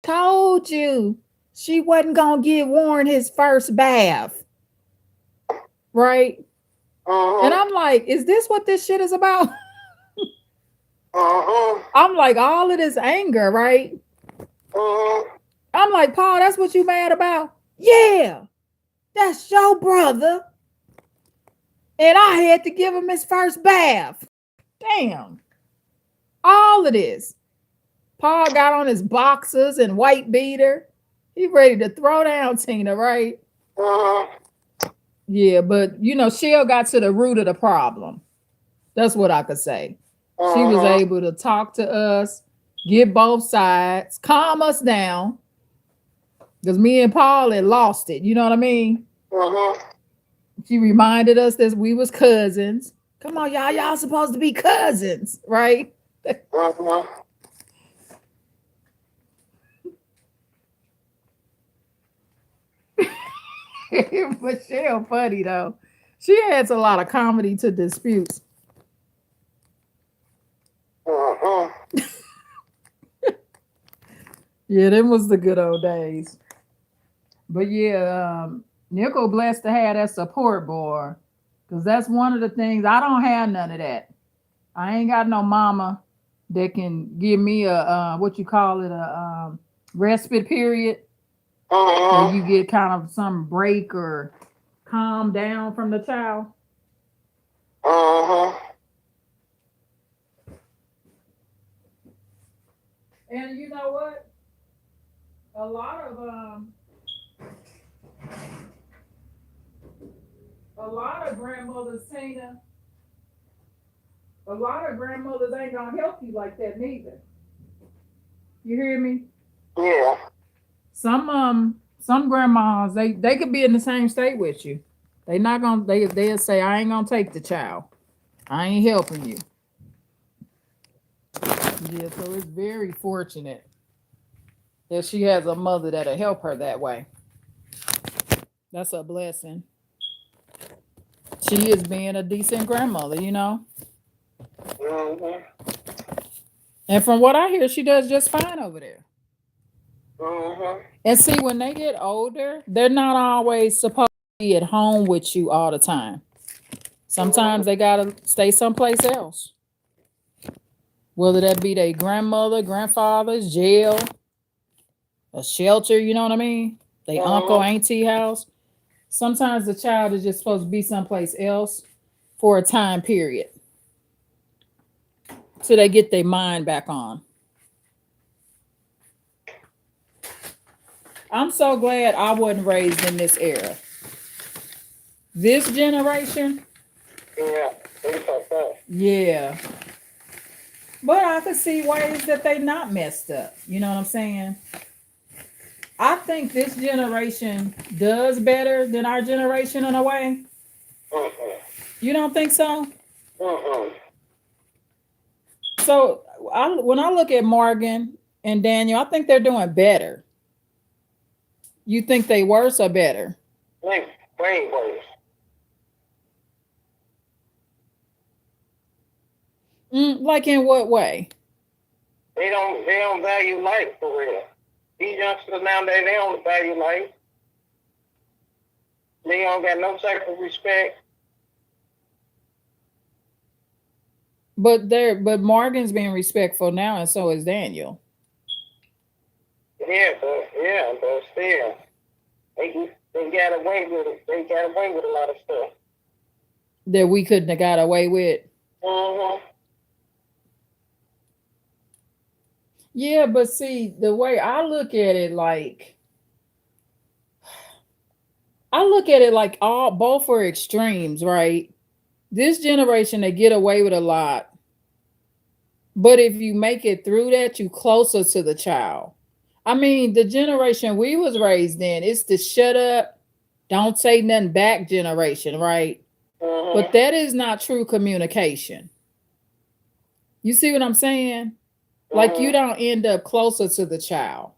Told you she wasn't gonna give Warren his first bath." Right? And I'm like, is this what this shit is about? I'm like, all of this anger, right? I'm like, Paul, that's what you mad about? Yeah, that's your brother. And I had to give him his first bath. Damn. All of this. Paul got on his boxers and white beater. He ready to throw down Tina, right? Yeah, but Shell got to the root of the problem. That's what I could say. She was able to talk to us, get both sides, calm us down. Because me and Paul had lost it. You know what I mean? She reminded us that we was cousins. Come on, y'all. Y'all supposed to be cousins, right? But Shell funny though. She adds a lot of comedy to disputes. Yeah, them was the good old days. But yeah, Nickel blessed to have that support board. Cause that's one of the things I don't have none of that. I ain't got no mama that can give me a what you call it, a respite period where you get kind of some break or calm down from the child. And you know what? A lot of grandmothers, Tina, a lot of grandmothers ain't gonna help you like that neither. You hear me? Yeah. Some grandmas they could be in the same state with you. They not gonna they'll say I ain't gonna take the child. I ain't helping you. Yeah, so it's very fortunate If she has a mother that'll help her that way, that's a blessing. She is being a decent grandmother, you know. Mhm. And from what I hear, she does just fine over there. Mhm. And see, when they get older, they're not always supposed to be at home with you all the time. Sometimes Mhm. they gotta stay someplace else. Whether that be their grandmother, grandfather's jail, a shelter, you know what I mean? They uncle, Mhm. auntie house. Sometimes the child is just supposed to be someplace else for a time period. So they get their mind back on. I'm so glad I wasn't raised in this era. This generation, Yeah. It's okay. yeah. But I could see ways that they not messed up. You know what I'm saying? I think this generation does better than our generation in a way. Mhm. You don't think so? Mhm. So when I look at Morgan and Daniel, I think they're doing better. You think they worse or better? Way, way worse. Like in what way? They don't value life for real. These youngsters nowadays, they don't value life. They don't got no type of respect. But Morgan's being respectful now, and so is Daniel. But still, they got away with it. They got away with a lot of stuff. That we couldn't have got away with. Mhm. Yeah, but see, the way I look at it, like all both are extremes, right? This generation they get away with a lot, but if you make it through that, you closer to the child. I mean, the generation we was raised in, it's the shut up, don't say nothing back generation, right? But Mhm. that is not true communication. You see what I'm saying? Like you Mhm. don't end up closer to the child.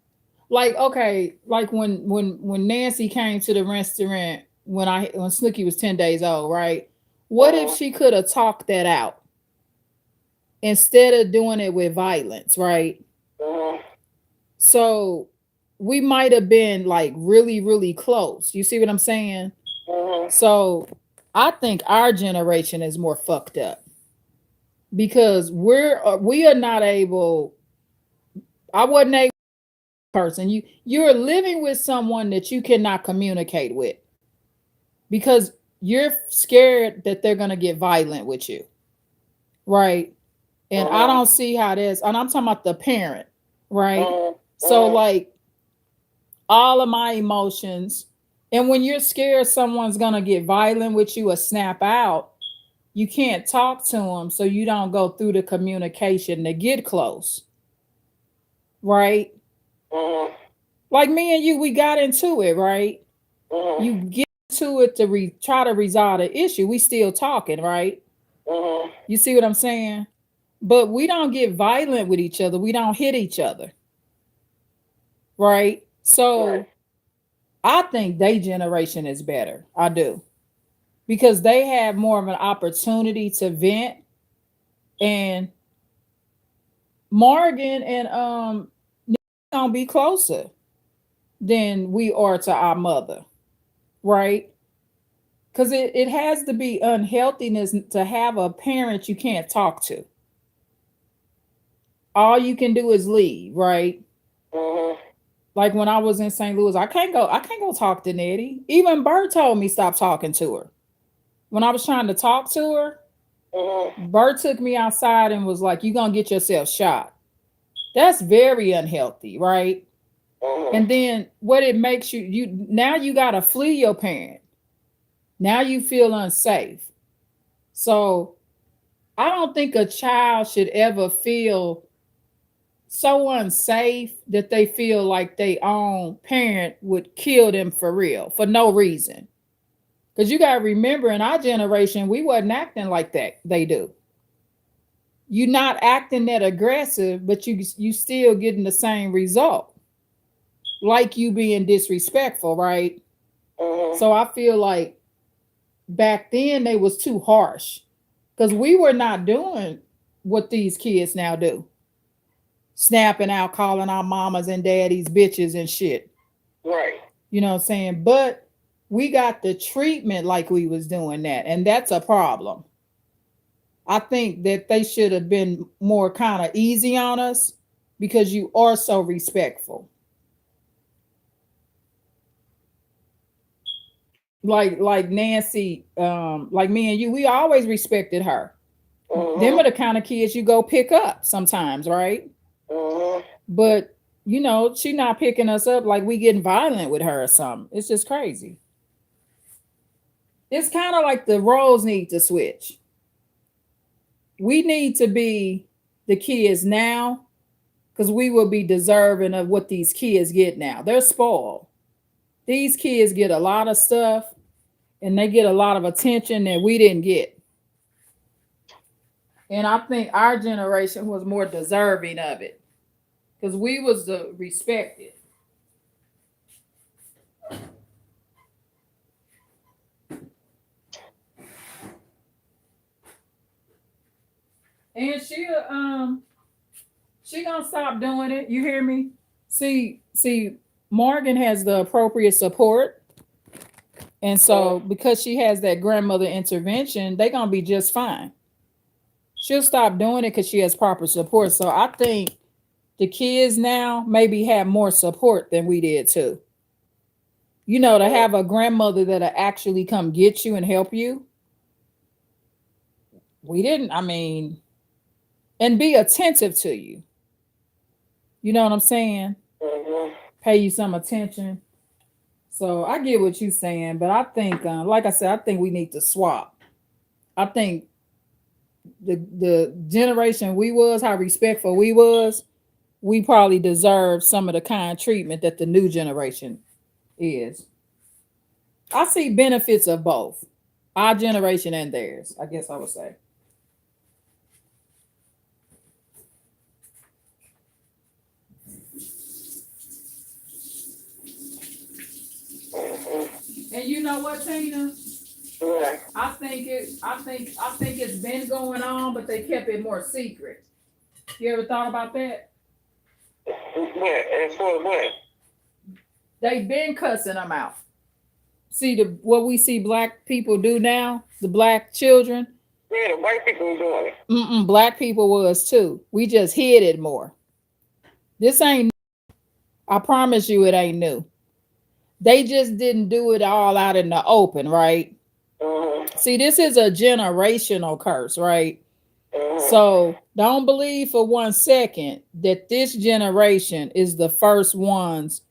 Like okay, like when Nancy came to the restaurant when Snooky was 10 days old, right? What if Mhm. she could have talked that out instead of doing it with violence, right? Mhm. So we might have been like really, really close. You see what I'm saying? Mhm. So I think our generation is more fucked up because we are not able. I wasn't able person. You're living with someone that you cannot communicate with because you're scared that they're gonna get violent with you, right? And I Mhm. don't see how this. And I'm talking about the parent, right? Mhm. So Mhm. like all of my emotions. And when you're scared someone's gonna get violent with you or snap out, you can't talk to them, so you don't go through the communication to get close, right? Mhm. Like me and you, we got into it, right? Mhm. You get to it to try to resolve the issue. We still talking, right? Mhm. You see what I'm saying? But we don't get violent with each other. We don't hit each other, right? Right. So I think their generation is better. I do. Because they have more of an opportunity to vent, and Morgan and gonna be closer than we are to our mother, right? Because it has to be unhealthiness to have a parent you can't talk to. All you can do is leave, right? Mhm. Like when I was in St. Louis, I can't go talk to Nettie. Even Bert told me stop talking to her. When I was trying to talk to her, Mhm. Bert took me outside and was like, "You're gonna get yourself shot." That's very unhealthy, right? Mhm. And then what it makes you now you gotta flee your parent. Now you feel unsafe. So I don't think a child should ever feel so unsafe that they feel like their own parent would kill them for real, for no reason. Because you gotta remember in our generation, we wasn't acting like that. They do. You're not acting that aggressive, but you still getting the same result. like you being disrespectful, right? Mhm. So I feel like back then they was too harsh because we were not doing what these kids now do, snapping out, calling our mamas and daddies bitches and shit. Right. You know what I'm saying? But we got the treatment like we was doing that, and that's a problem. I think that they should have been more kind of easy on us because you are so respectful. Like Nancy, like me and you, we always respected her. Them Mhm. are the kind of kids you go pick up sometimes, right? Mhm. But you know, she not picking us up like we getting violent with her or something. It's just crazy. It's kind of like the roles need to switch. We need to be the kids now because we will be deserving of what these kids get now. They're spoiled. These kids get a lot of stuff and they get a lot of attention that we didn't get. And I think our generation was more deserving of it because we was the respected. And she gonna stop doing it. You hear me? See, Morgan has the appropriate support. And so because she has that grandmother intervention, they gonna be just fine. She'll stop doing it because she has proper support. So I think the kids now maybe have more support than we did too. You know, to have a grandmother that'll actually come get you and help you. We didn't, I mean, and be attentive to you. You know what I'm saying? Mhm. Pay you some attention. So I get what you're saying, but I think, like I said, I think we need to swap. I think the generation we was, how respectful we was, we probably deserve some of the kind treatment that the new generation is. I see benefits of both, our generation and theirs. I guess I would say. Mhm. And you know what, Tina? Yeah. I think it's been going on, but they kept it more secret. You ever thought about that? Yeah. And for what? They've been cussing them out. See the what we see black people do now, the black children. Yeah, the white people doing it. Black people was too. We just hid it more. This ain't. I promise you, it ain't new. They just didn't do it all out in the open, right? Mhm. See, this is a generational curse, right? Mhm. So don't believe for 1 second that this generation is the first ones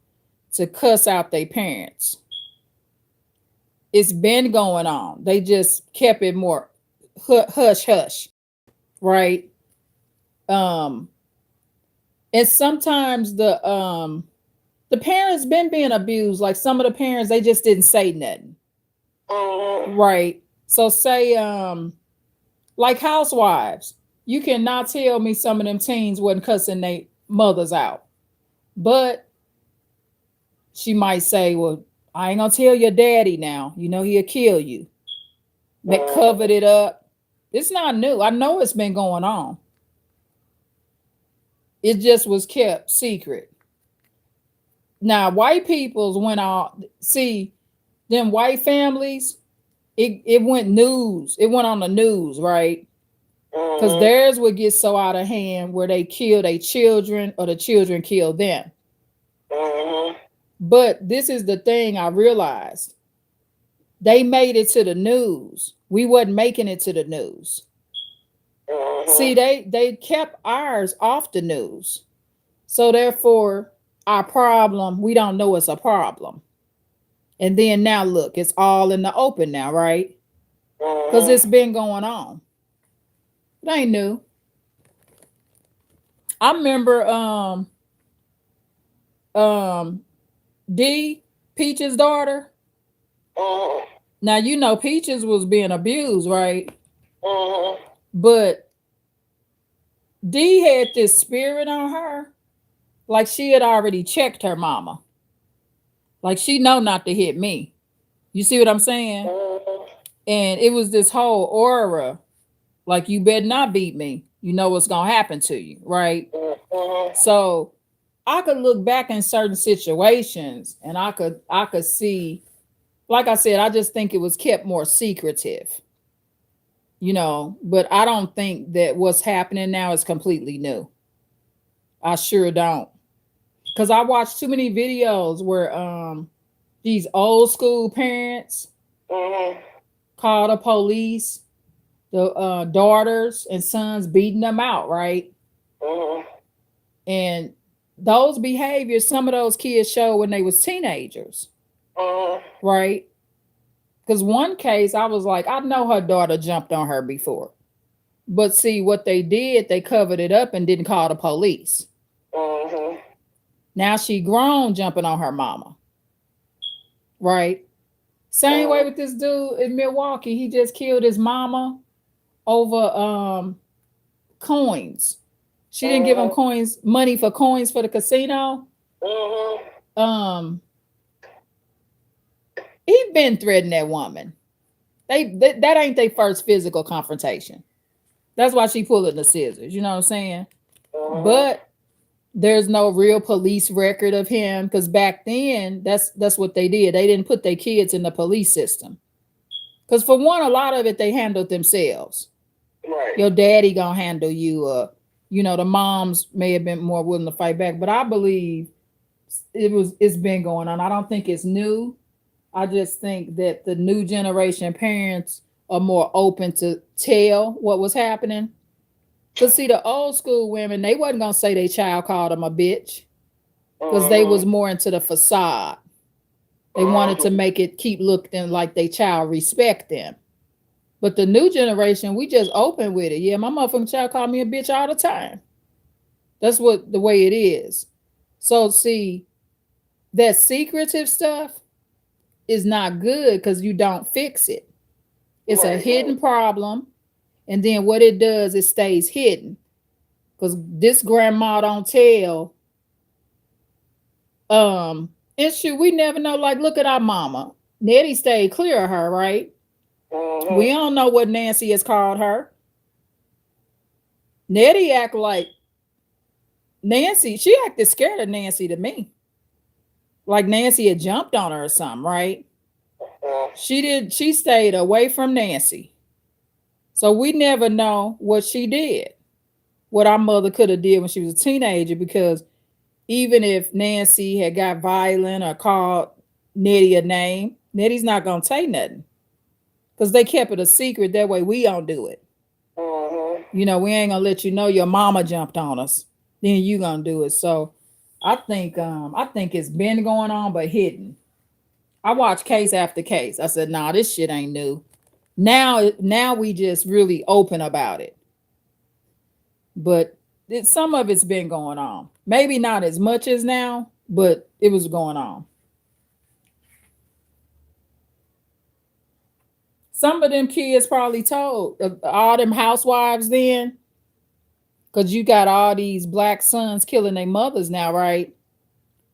to cuss out their parents. It's been going on. They just kept it more hush hush, right? Um, and sometimes the parents been being abused. Like some of the parents, they just didn't say nothing, Mhm. right? So say like housewives, you cannot tell me some of them teens wasn't cussing their mothers out, but she might say, "Well, I ain't gonna tell your daddy now. You know he'll kill you." That covered it up. It's not new. I know it's been going on. It just was kept secret. Now, white people's went out. See, them white families, it went news. It went on the news, right? Because Mhm. theirs would get so out of hand where they kill their children or the children kill them. Mhm. But this is the thing I realized. They made it to the news. We wasn't making it to the news. See, Mhm. they kept ours off the news. So therefore, our problem, we don't know it's a problem. And then now look, it's all in the open now, right? Because Mhm. it's been going on. It ain't new. I remember um D, Peach's daughter. Mhm. Now you know Peaches was being abused, right? Mhm. But D had this spirit on her, like she had already checked her mama. Like she know not to hit me. You see what I'm saying? Mhm. And it was this whole aura, like you better not beat me. You know what's gonna happen to you, right? Mhm. So I could look back in certain situations and I could see, like I said, I just think it was kept more secretive, but I don't think that what's happening now is completely new. I sure don't. Cause I watched too many videos where these old school parents Mhm. call the police, the daughters and sons beating them out, right? Mhm. And those behaviors, some of those kids showed when they was teenagers, Mhm. right? Because one case, I was like, I know her daughter jumped on her before. But see, what they did, they covered it up and didn't call the police. Mhm. Now she grown jumping on her mama, right? Same way Mhm. with this dude in Milwaukee. He just killed his mama over coins. She didn't give him Mhm. money for coins for the casino. Mhm. Um, he been threatening that woman. That ain't their first physical confrontation. That's why she pulling the scissors. You know what I'm saying? Mhm. But there's no real police record of him because back then that's what they did. They didn't put their kids in the police system because for one, a lot of it they handled themselves. Right. Your daddy gonna handle you. The moms may have been more willing to fight back, but I believe it's been going on. I don't think it's new. I just think that the new generation parents are more open to tell what was happening. Cause see, the old school women, they wasn't gonna say their child called them a bitch, because they was Mhm. more into the facade. They wanted to Mhm. make it keep looking like their child respect them. But the new generation, we just open with it. Yeah, my motherfucking child called me a bitch all the time. That's what the way it is. So see, that secretive stuff is not good because you don't fix it. It's a Right. Right. hidden problem. And then what it does, it stays hidden. Because this grandma don't tell. And shoot, we never know. Like, look at our mama. Nettie stayed clear of her, right? We Mhm. don't know what Nancy has called her. Nettie act like she acted scared of Nancy to me. Like Nancy had jumped on her or something, right? Mhm. She stayed away from Nancy. So we never know what she did. What our mother could have did when she was a teenager, because even if Nancy had got violent or called Nettie a name, Nettie's not gonna say nothing. Because they kept it a secret. That way we don't do it. Mhm. We ain't gonna let you know your mama jumped on us. Then you gonna do it. So I think it's been going on but hidden. I watched case after case. I said, nah, this shit ain't new. Now we just really open about it. But some of it's been going on. Maybe not as much as now, but it was going on. Some of them kids probably told all them housewives then, because you got all these black sons killing their mothers now, right?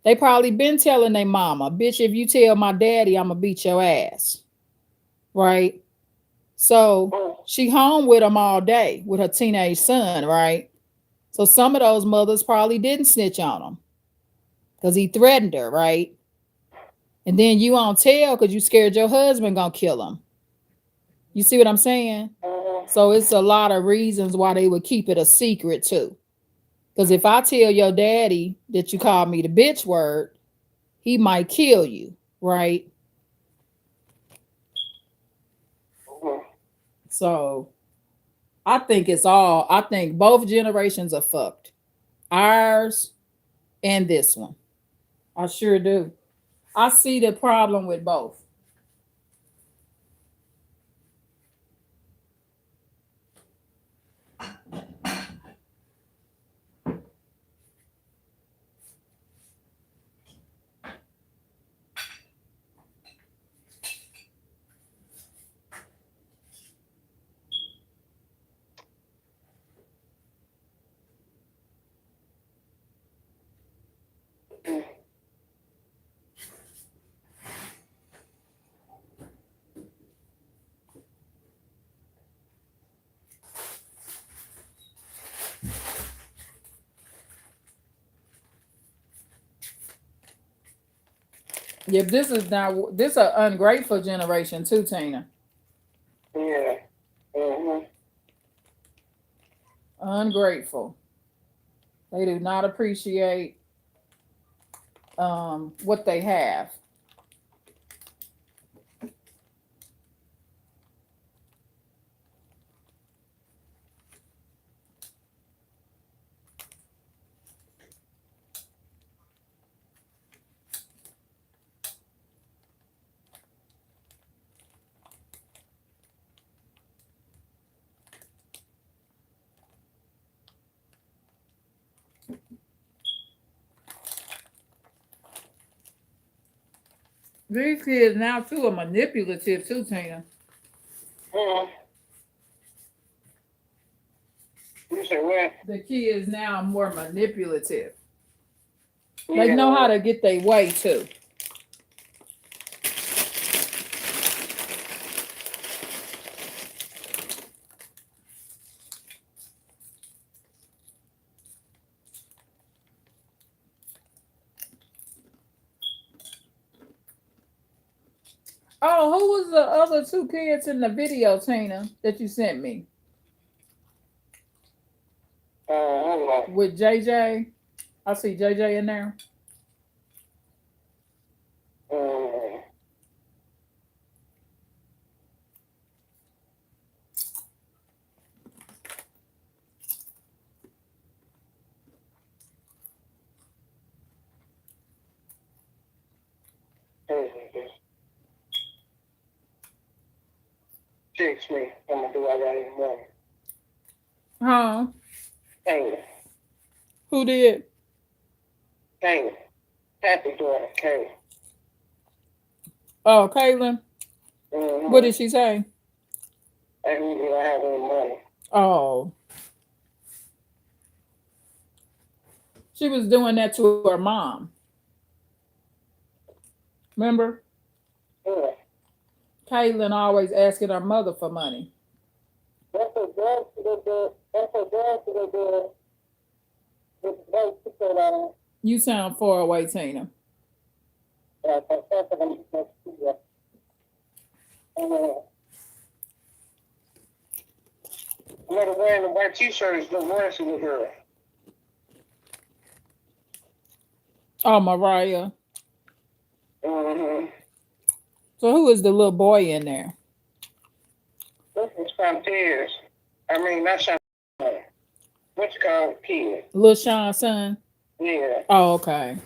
They probably been telling their mama, bitch, if you tell my daddy, I'm gonna beat your ass. Right? So Mhm. she home with him all day with her teenage son, right? So some of those mothers probably didn't snitch on him because he threatened her, right? And then you won't tell because you scared your husband gonna kill him. You see what I'm saying? Mhm. So it's a lot of reasons why they would keep it a secret too. Because if I tell your daddy that you called me the bitch word, he might kill you, right? Mhm. So I think both generations are fucked. Ours and this one. I sure do. I see the problem with both. Yeah, this a ungrateful generation too, Tina. Yeah. Mm-hmm. Ungrateful. They do not appreciate what they have. These kids now too are manipulative too, Tina. Mm-hmm. You say what? The kids now are more manipulative. Yeah. They know how to get their way too. Oh, who was the other two kids in the video, Tina, that you sent me Hold on. with JJ? I see JJ in there. Mm-hmm. Text me. I'm gonna do I got any money. Huh? Kayla. Who did? Kayla. Happy daughter, Kayla. Oh, Caitlin. Mm-hmm. What did she say? I need to have any money. Oh, she was doing that to her mom. Remember? Yeah. Caitlin always asking her mother for money. That's what dad should have done. That's what dad should have done. With the boat to put on. You sound far away, Tina. That's what I'm supposed to do. I'm gonna wear the white t-shirt is the worst in the girl. Oh, Mariah. Mm-hmm. So who is the little boy in there? This is Frontiers. I mean, not Chantel. What's it called? Kid. Lil Sean's son? Yeah. Oh, okay.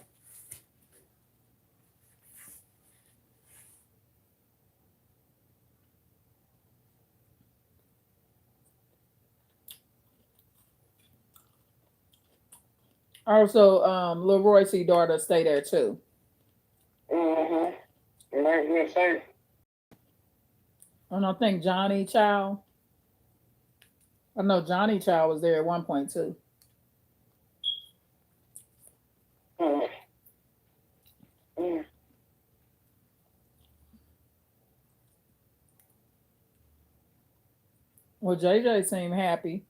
Also, Lil Royce's daughter stay there too. Mm-hmm. And I was gonna say, And I think Johnny Child. I know Johnny Child was there at one point too. mm-hmm. Well, JJ seemed happy.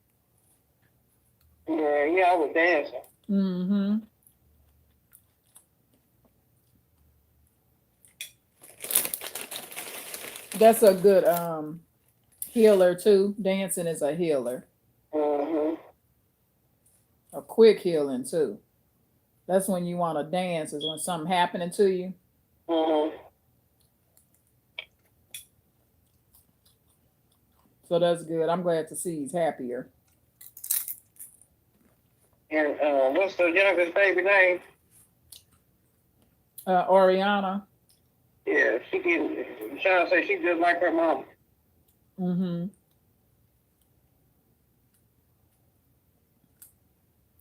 Yeah, I was dancing. Mm-hmm. That's a good healer too. Dancing is a healer. Mm-hmm. A quick healing too. That's when you want to dance, is when something happening to you. Mm-hmm. So that's good. I'm glad to see he's happier. And what's the youngest baby name? Oriana. Yeah, she can. Sean say she just like her mom. Mm-hmm.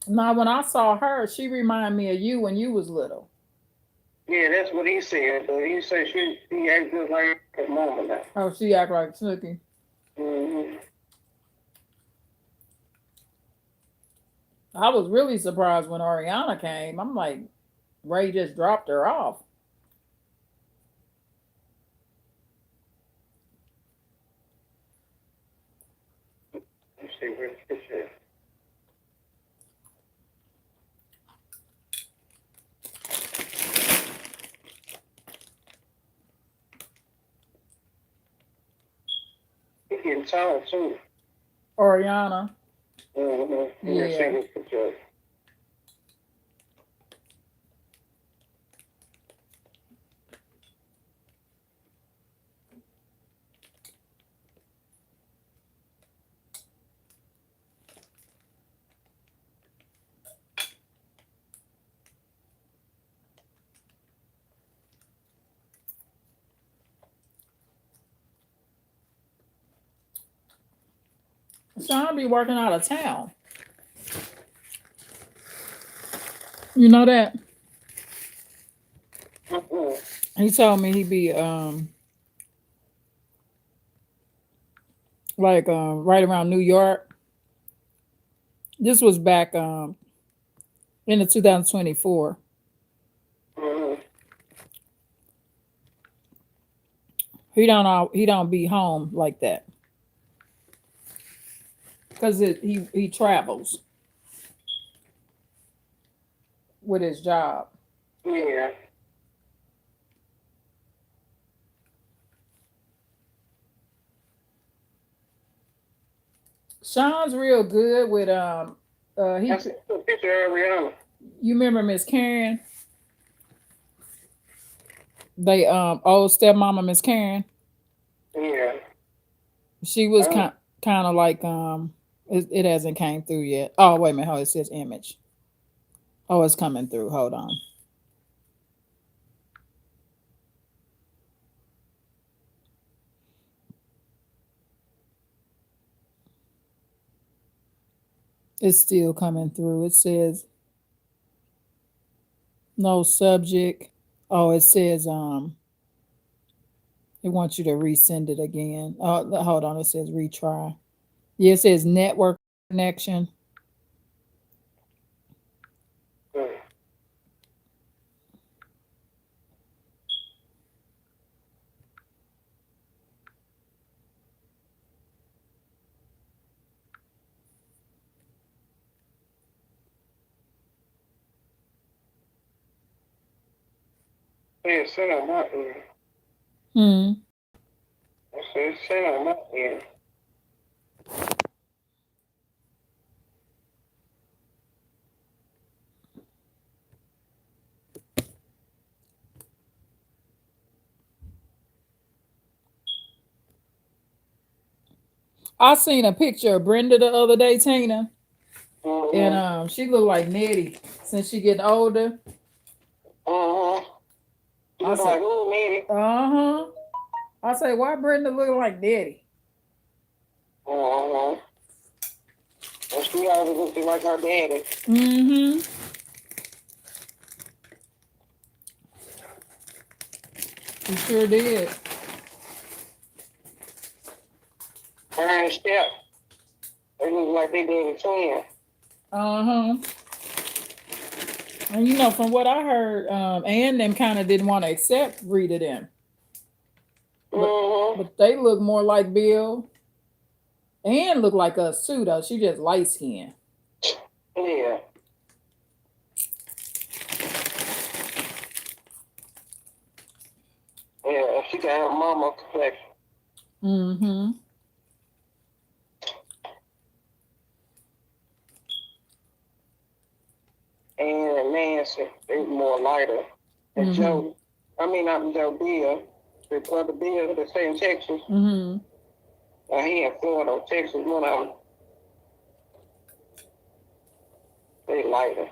Now, when I saw her, she reminded me of you when you was little. Yeah, that's what he said. But he said she acts just like her mama now. Oh, she act like Snooki. Mm-hmm. I was really surprised when Oriana came. I'm like, Ray just dropped her off. Let's see where this is. getting tall too. Oriana. Mm-hmm. Yeah. Sean be working out of town. You know that? He told me he be like right around New York. This was back in the 2024. He don't be home like that because he travels with his job. Yeah. Sean's real good with That's a picture of Rihanna. You remember Miss Karen? They old stepmama Miss Karen. Yeah. She was kind of like it hasn't came through yet. Oh wait a minute, hold it says image. Oh, it's coming through. Hold on. It's still coming through. It says no subject. Oh, it says it wants you to resend it again. Oh, hold on. It says retry. Yeah, it says network connection. Yeah, send on my end. I said, send on my end. I seen a picture of Brenda the other day, Tina, Mm-hmm. and she looked like Nettie since she getting older. You look like who, Nettie? I say, why Brenda look like Nettie? Well, she always looking like her daddy. She sure did. Her and Steph, they look like they did a twin. And you know, from what I heard, Ann them kind of didn't want to accept Rita them. But they look more like Bill. Ann look like us too, though. She just light skinned. Yeah. Yeah, she got her mama complexion. And Nancy, they were more lighter. And Joe, I mean, not Joe, Bill, the brother Bill, that stay in Texas. He in Florida, Texas, one of them. They lighter.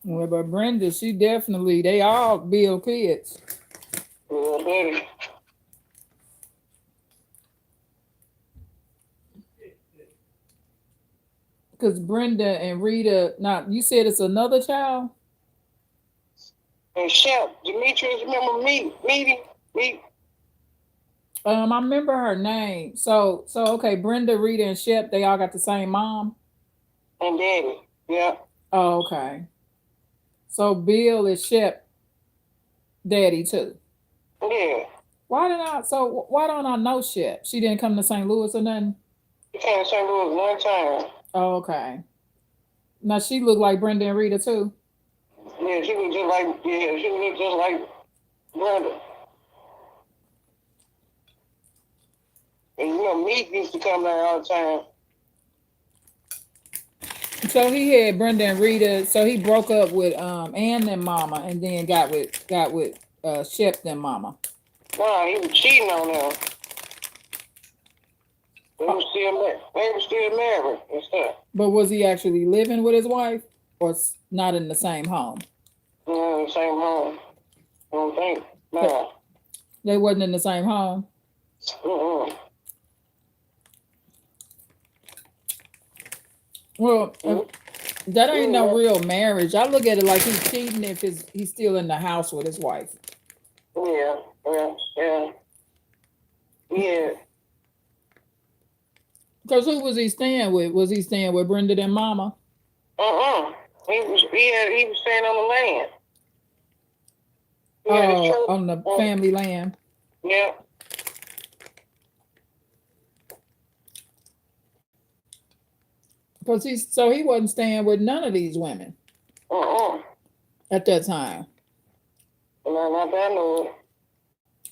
Well, but Brenda, she definitely, they all Bill kids. Yeah, buddy. Because Brenda and Rita, now you said it's another child? And Shep, Demetrius, remember me? I remember her name. So okay, Brenda, Rita, and Shep, they all got the same mom? And daddy, yeah. Oh, okay. So Bill is Shep daddy too. Yeah. Why don't I know Shep? She didn't come to St. Louis or nothing? She came to St. Louis one time. Oh, okay. Now she looked like Brenda and Rita too. Yeah, she was just like Brenda. And you know, Meek used to come there all the time. So he had Brenda and Rita. So he broke up with Ann and Mama, and then got with Shep and Mama. Wow, he was cheating on them. They were still married and stuff. But was he actually living with his wife, or not in the same home? Yeah, the same home. I don't think. No. They wasn't in the same home. Mm-mm. Well, that ain't no real marriage. I look at it like he's cheating if he's still in the house with his wife. Yeah. Because who was he staying with? Was he staying with Brenda and Mama? He was staying on the land. On the family land. Yeah. Because he wasn't staying with none of these women. At that time. No, not that I know of.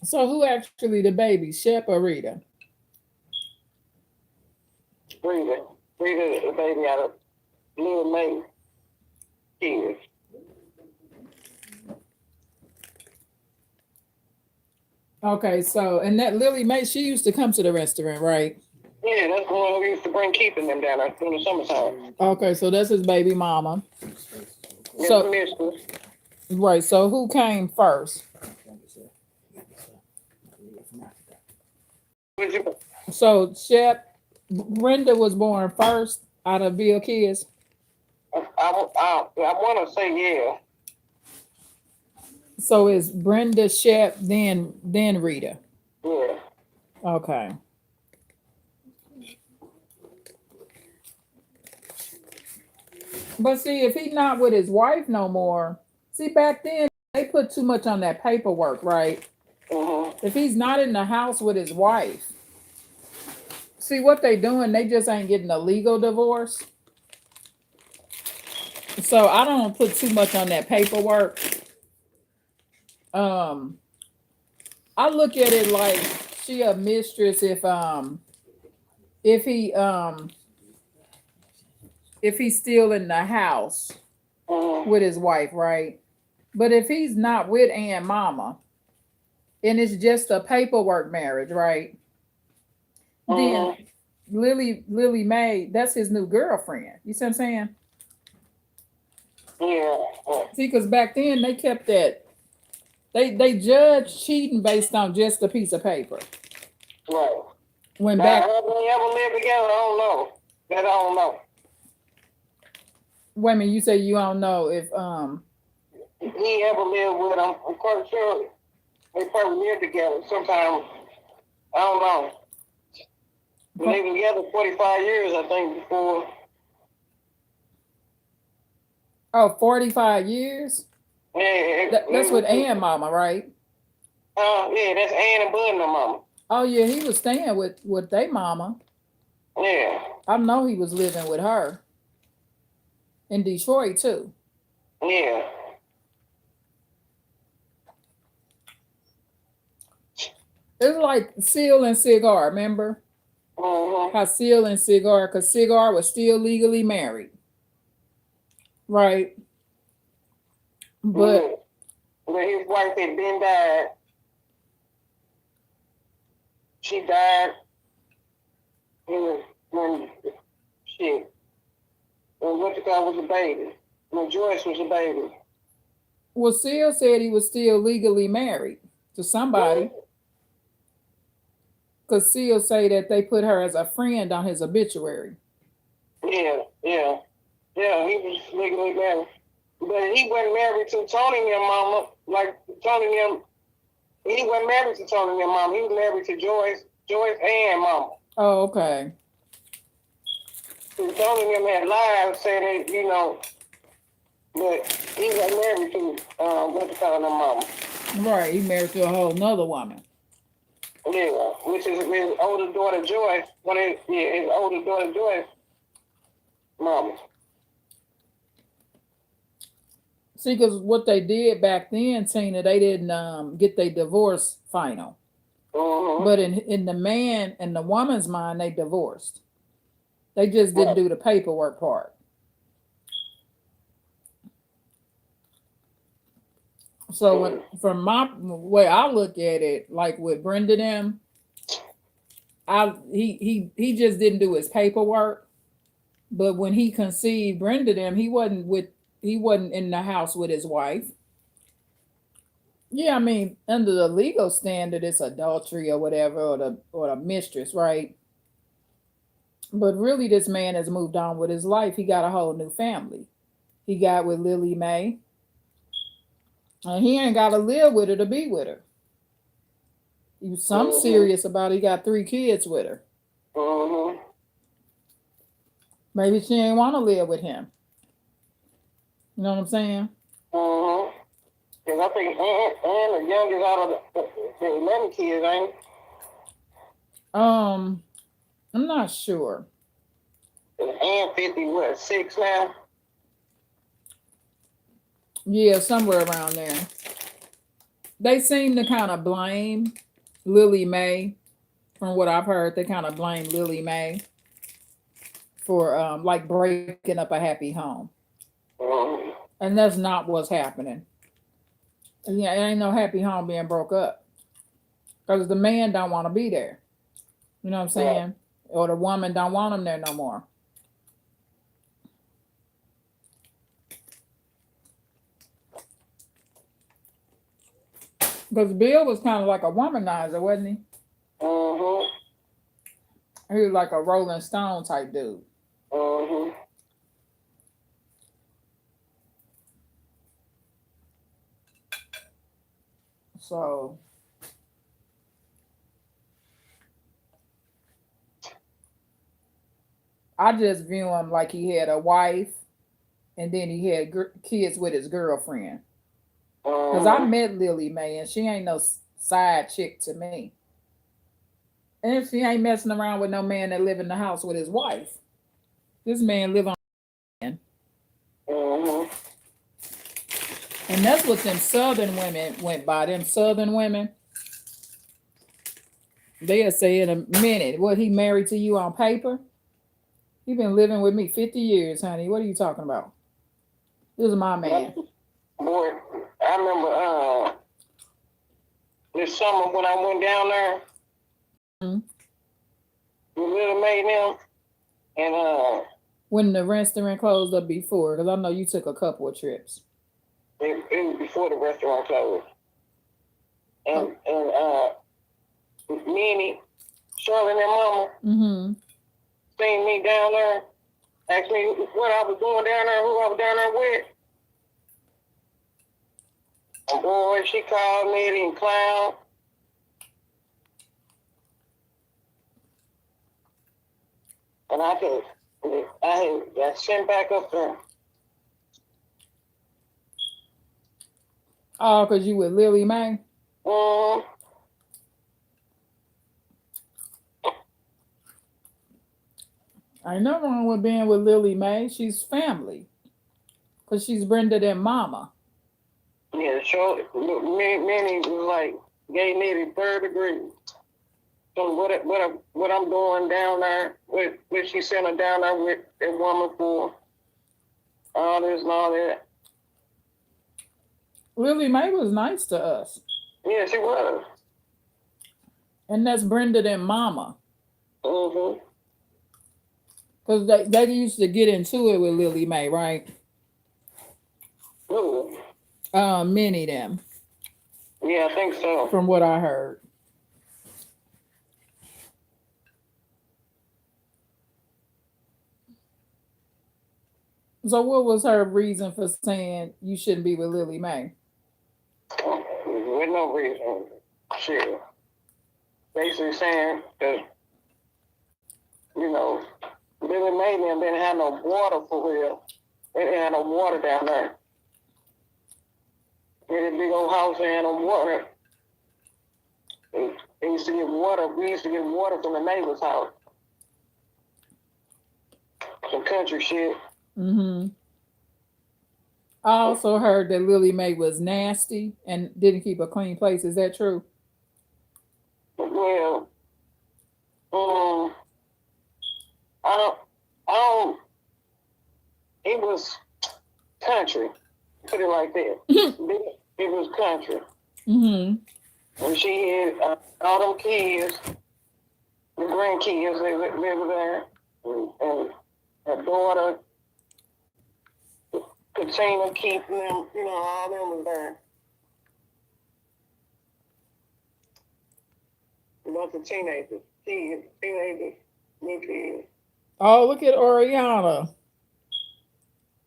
So who actually the baby, Shep or Rita? Rita, the baby out of Lil May kids. Okay, so and that Lily Mae, she used to come to the restaurant, right? Yeah, that's the one who used to bring keeping them down there in the summertime. Okay, so that's his baby mama. So, right. So who came first? So Shep, Brenda was born first out of Bill kids. I want to say yeah. So it's Brenda, Shep, then Rita. Yeah. Okay. But see, if he's not with his wife no more, see back then they put too much on that paperwork, right? Mm-hmm. If he's not in the house with his wife, see what they doing, they just ain't getting a legal divorce. So I don't put too much on that paperwork. I look at it like she a mistress if he's still in the house with his wife, right? But if he's not with Aunt Mama and it's just a paperwork marriage, right? Then Lily Mae, that's his new girlfriend. You see what I'm saying? Yeah. See, because back then they kept that. They judge cheating based on just a piece of paper. Right. When now, back, have they ever lived together? I don't know. That I don't know. Wait a minute, you say you don't know if he ever lived with them. I'm quite sure they probably lived together sometime. I don't know. They been together 45 years, I think, before. Oh, 45 years? Yeah, that's with Aunt Mama, right? Yeah, that's Ann and Bud and their mama. Oh yeah, he was staying with their mama. Yeah. I know he was living with her. In Detroit too. Yeah. It's like Seal and Cigar, remember? Mm-hmm. How Seal and Cigar, because Cigar was still legally married. Right. But his wife had been died. She died when what you call was a baby. When Joyce was a baby. Well, Seal said he was still legally married to somebody. Because Seal say that they put her as a friend on his obituary. Yeah, he was legally married. But he wasn't married to Tony and their mama. Like Tony and them, he wasn't married to Tony and their mama. He was married to Joyce and mama. Oh, okay. So Tony and them had lied, saying that, but he wasn't married to what you call their mama. Right, he married to a whole nother woman. Yeah, which is his older daughter Joy. His older daughter Joy, mama. See, because what they did back then, Tina, they didn't get their divorce final. Mm-hmm. But in the man and the woman's mind, they divorced. They just didn't Right. do the paperwork part. So when, from my way I look at it, like with Brenda them, he just didn't do his paperwork. But when he conceived Brenda them, he wasn't in the house with his wife. Yeah, I mean, under the legal standard, it's adultery or whatever, or the mistress, right? But really, this man has moved on with his life. He got a whole new family. He got with Lily Mae, and he ain't got to live with her to be with her. He was some serious about it. He got 3 kids with her. Mm-hmm. Maybe she ain't want to live with him. You know what I'm saying? Mm-hmm. Because I think Ann the youngest out of the 11 kids, ain't it? I'm not sure. Ann 56 now? Yeah, somewhere around there. They seem to kind of blame Lily Mae. From what I've heard, they kind of blame Lily Mae for like breaking up a happy home. Mm-hmm. And that's not what's happening. Yeah, it ain't no happy home being broke up. Because the man don't want to be there. You know what I'm saying? Yeah. Or the woman don't want him there no more. Because Bill was kind of like a womanizer, wasn't he? Mm-hmm. He was like a Rolling Stone type dude. Mm-hmm. So I just view him like he had a wife and then he had kids with his girlfriend. Because I met Lily Mae and she ain't no side chick to me. And she ain't messing around with no man that live in the house with his wife. This man live on. Mm-hmm. And that's what them southern women went by. Them southern women, they'll say in a minute, what, he married to you on paper? He been living with me 50 years, honey. What are you talking about? This is my man. Boy, I remember this summer when I went down there Mm-hmm. with Little May them, and When the restaurant closed up before, because I know you took a couple of trips. it was before the restaurant closed. And Minnie, Shirley and their mama Mm-hmm. seen me down there, asked me what I was doing down there, who I was down there with. And boy, she called me and clown. And I got sent back up there. Oh, because you with Lily Mae? Mm-hmm. Ain't nothing wrong with being with Lily Mae. She's family. Because she's Brenda and mama. Yeah, sure. Minnie was like, gave me the 3rd degree. So what I'm doing down there, what she sent her down there with that woman for, all this and all that. Lily Mae was nice to us. Yeah, she was. And that's Brenda and mama. Mm-hmm. Because they used to get into it with Lily Mae, right? Ooh. Many of them. Yeah, I think so. From what I heard. So what was her reason for saying you shouldn't be with Lily Mae? With no reason. Shit. Basically saying that, Billy May didn't have no water for real. They didn't have no water down there. in a big old house and on water. They used to get water. We used to get water from the neighbor's house. Some country shit. Mm-hmm. I also heard that Lily Mae was nasty and didn't keep a clean place. Is that true? Well, I don't, I don't, it was country. Put it like that. It was country. Mm-hmm. And she had all them kids, the grandkids, they were there. And her daughter, Katrina, keeping them, all them was there. A bunch of teenagers, new kids. Oh, look at Oriana.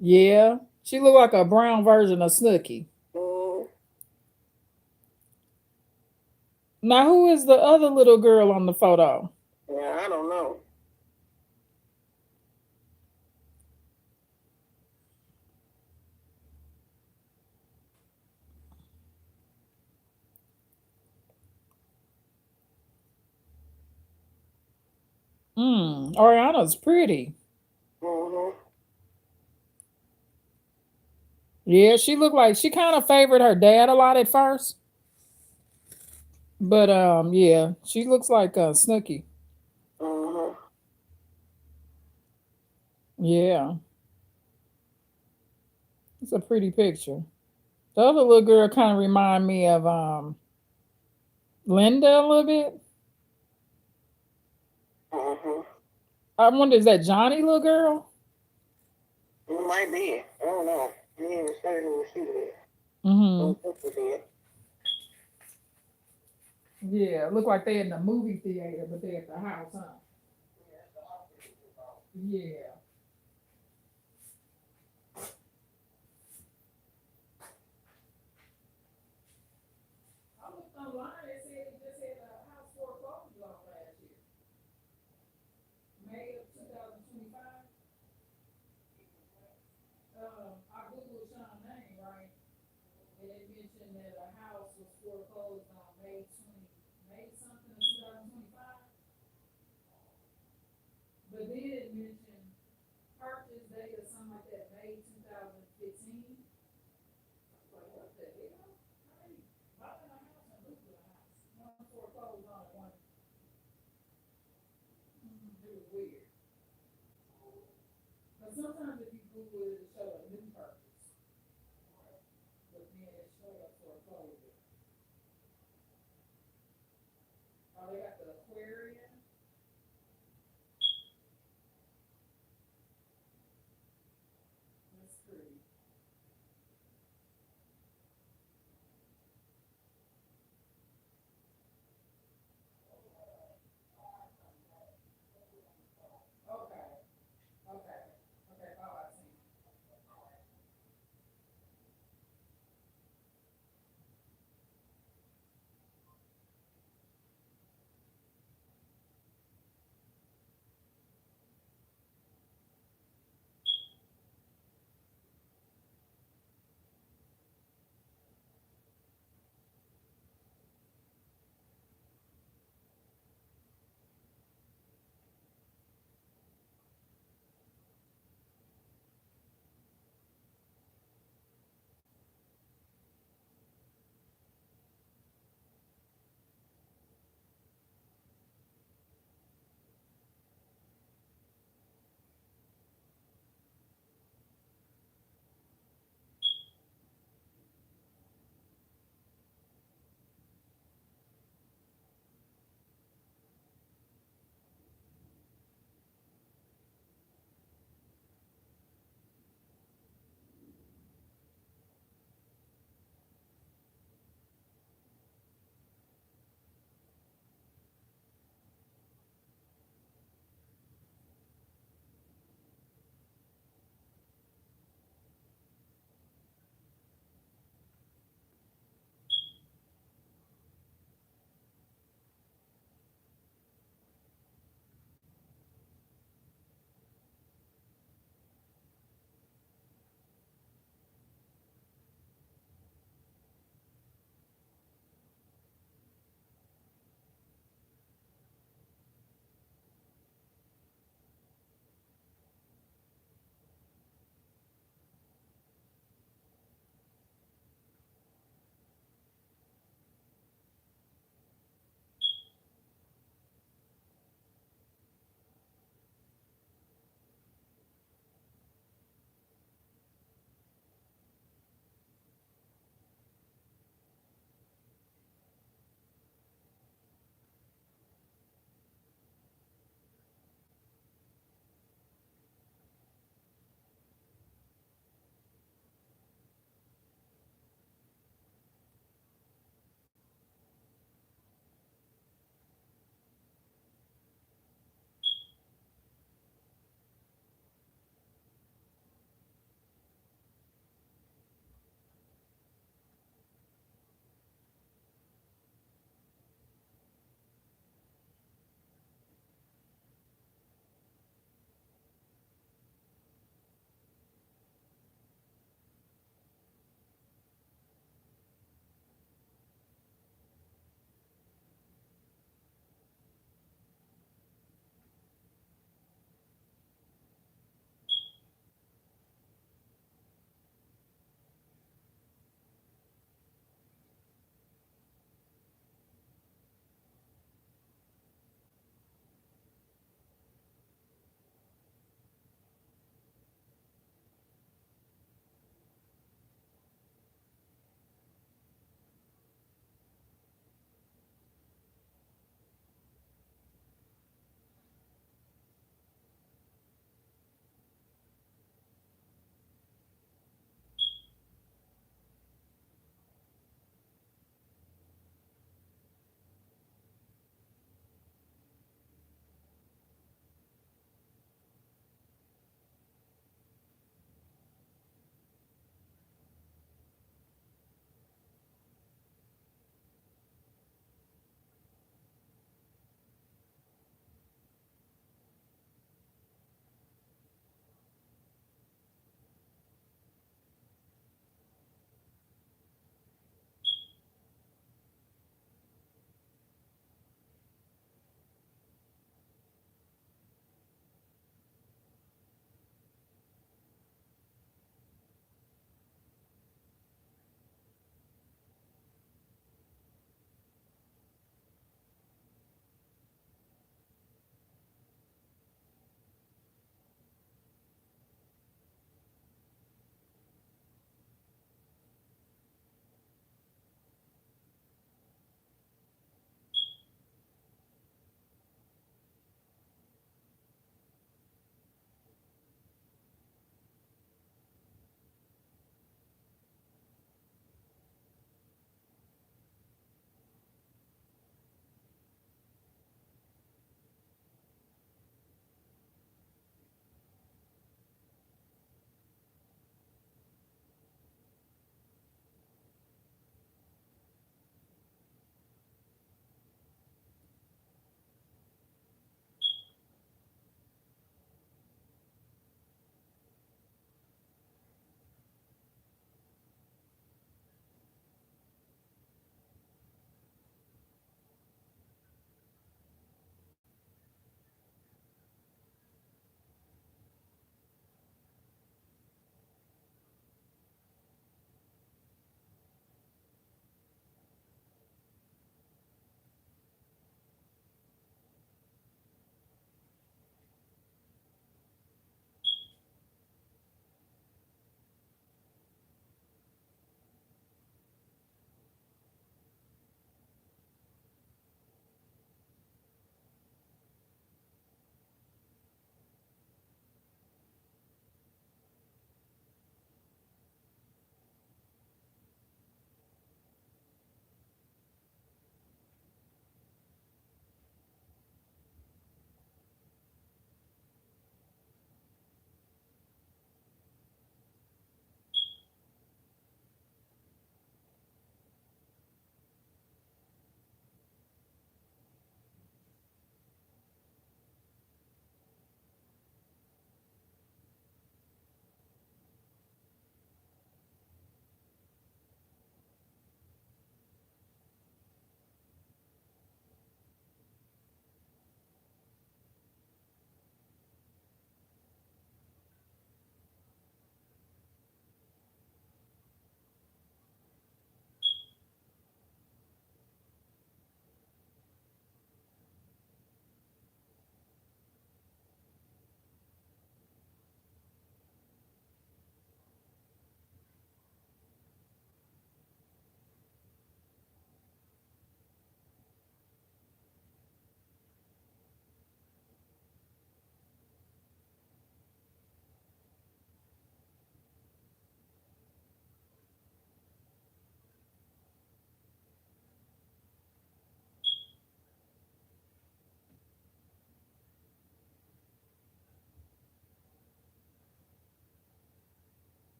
Yeah. She looked like a brown version of Snooki. Now, who is the other little girl on the photo? Yeah, I don't know. Oriana's pretty. Mm-hmm. Yeah, she looked like she kind of favored her dad a lot at first. But yeah, she looks like Snooki. Mm-hmm. Yeah. It's a pretty picture. The other little girl kind of remind me of Linda a little bit. Mm-hmm. I wonder, is that Johnny little girl? It might be. I don't know. You ain't saying who she is. Mm-hmm. It. Yeah, look like they in the movie theater, but they at the house, huh? Yeah. I looked online. They said they just had a house foreclosed on last year, May of 2025. I googled Sean's name, right? And it mentioned that a house was foreclosed on May something of 2025. But then it mentioned purchase date or something like that, May 2015. Like, what the hell? Hey, why did a house and look at a house? One foreclosed on it, one. It was weird. But sometimes if you Google it, it show a new purchase. But then it showed up foreclosure. Oh, they got the aquarium. That's pretty. Okay. Okay. Okay. Oh, I see.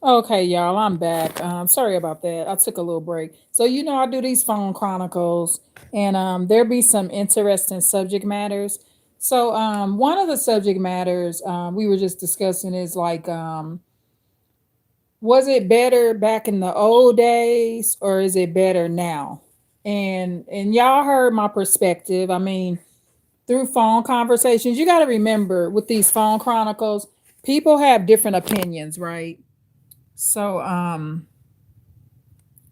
Okay, y'all, I'm back. Sorry about that. I took a little break. So I do these phone chronicles, and there be some interesting subject matters. So one of the subject matters we were just discussing is like, was it better back in the old days or is it better now? And y'all heard my perspective. I mean, through phone conversations, you got to remember with these phone chronicles, people have different opinions, right? So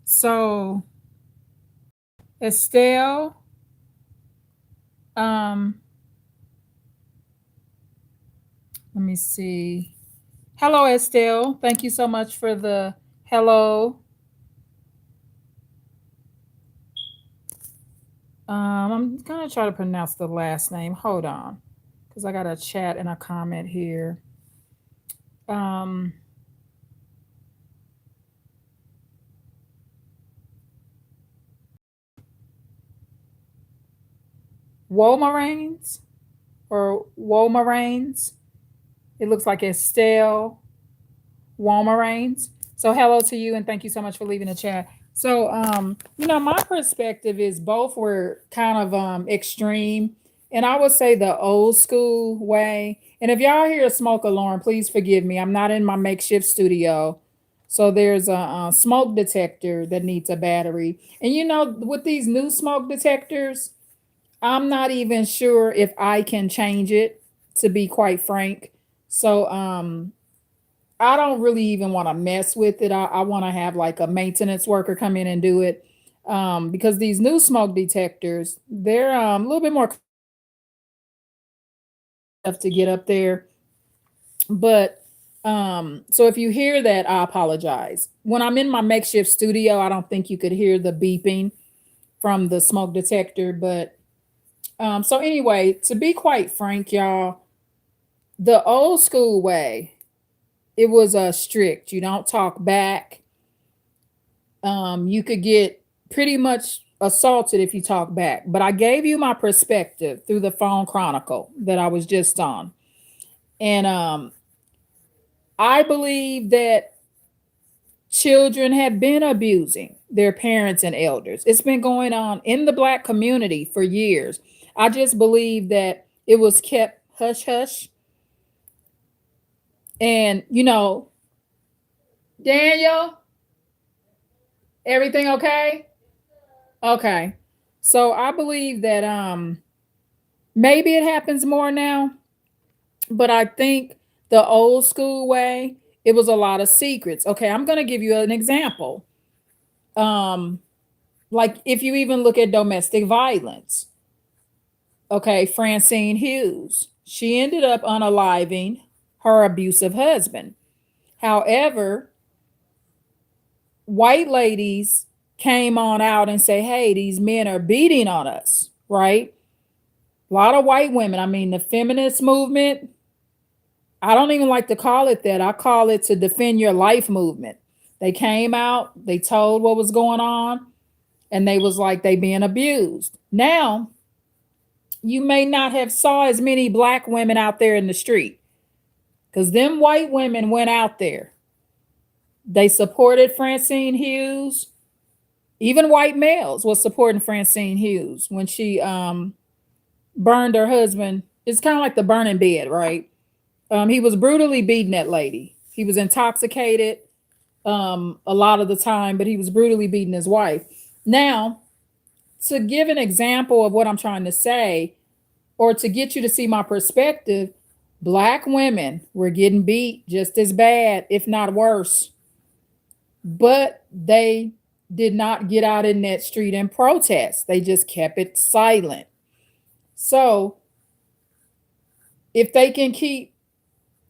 so Estelle, um, let me see. Hello, Estelle. Thank you so much for the hello. I'm gonna try to pronounce the last name. Hold on, because I got a chat and a comment here. Um, Wolmaranes or Wolmaranes. It looks like Estelle Wolmaranes. So hello to you and thank you so much for leaving the chat. So my perspective is both were kind of extreme. And I would say the old school way. And if y'all hear a smoke alarm, please forgive me. I'm not in my makeshift studio. So there's a smoke detector that needs a battery. And with these new smoke detectors, I'm not even sure if I can change it, to be quite frank. So I don't really even want to mess with it. I want to have like a maintenance worker come in and do it. Because these new smoke detectors, they're a little bit more tough to get up there. But so if you hear that, I apologize. When I'm in my makeshift studio, I don't think you could hear the beeping from the smoke detector. But so anyway, to be quite frank, y'all, the old school way, it was strict. You don't talk back. You could get pretty much assaulted if you talk back. But I gave you my perspective through the phone chronicle that I was just on. And I believe that children have been abusing their parents and elders. It's been going on in the Black community for years. I just believe that it was kept hush hush. And, Daniel, everything okay? Okay. So I believe that maybe it happens more now, but I think the old school way, it was a lot of secrets. Okay, I'm going to give you an example. Um like if you even look at domestic violence. Okay, Francine Hughes, she ended up unaliving her abusive husband. However, white ladies came on out and say, "Hey, these men are beating on us," right? A lot of white women. I mean, the feminist movement, I don't even like to call it that. I call it to defend your life movement. They came out, they told what was going on, and they was like they being abused. Now, you may not have saw as many black women out there in the street because them white women went out there. They supported Francine Hughes. Even white males was supporting Francine Hughes when she burned her husband. It's kind of like the burning bed, right? He was brutally beating that lady. He was intoxicated a lot of the time, but he was brutally beating his wife. Now, to give an example of what I'm trying to say, or to get you to see my perspective, black women were getting beat just as bad, if not worse. But they did not get out in that street and protest. They just kept it silent. So if they can keep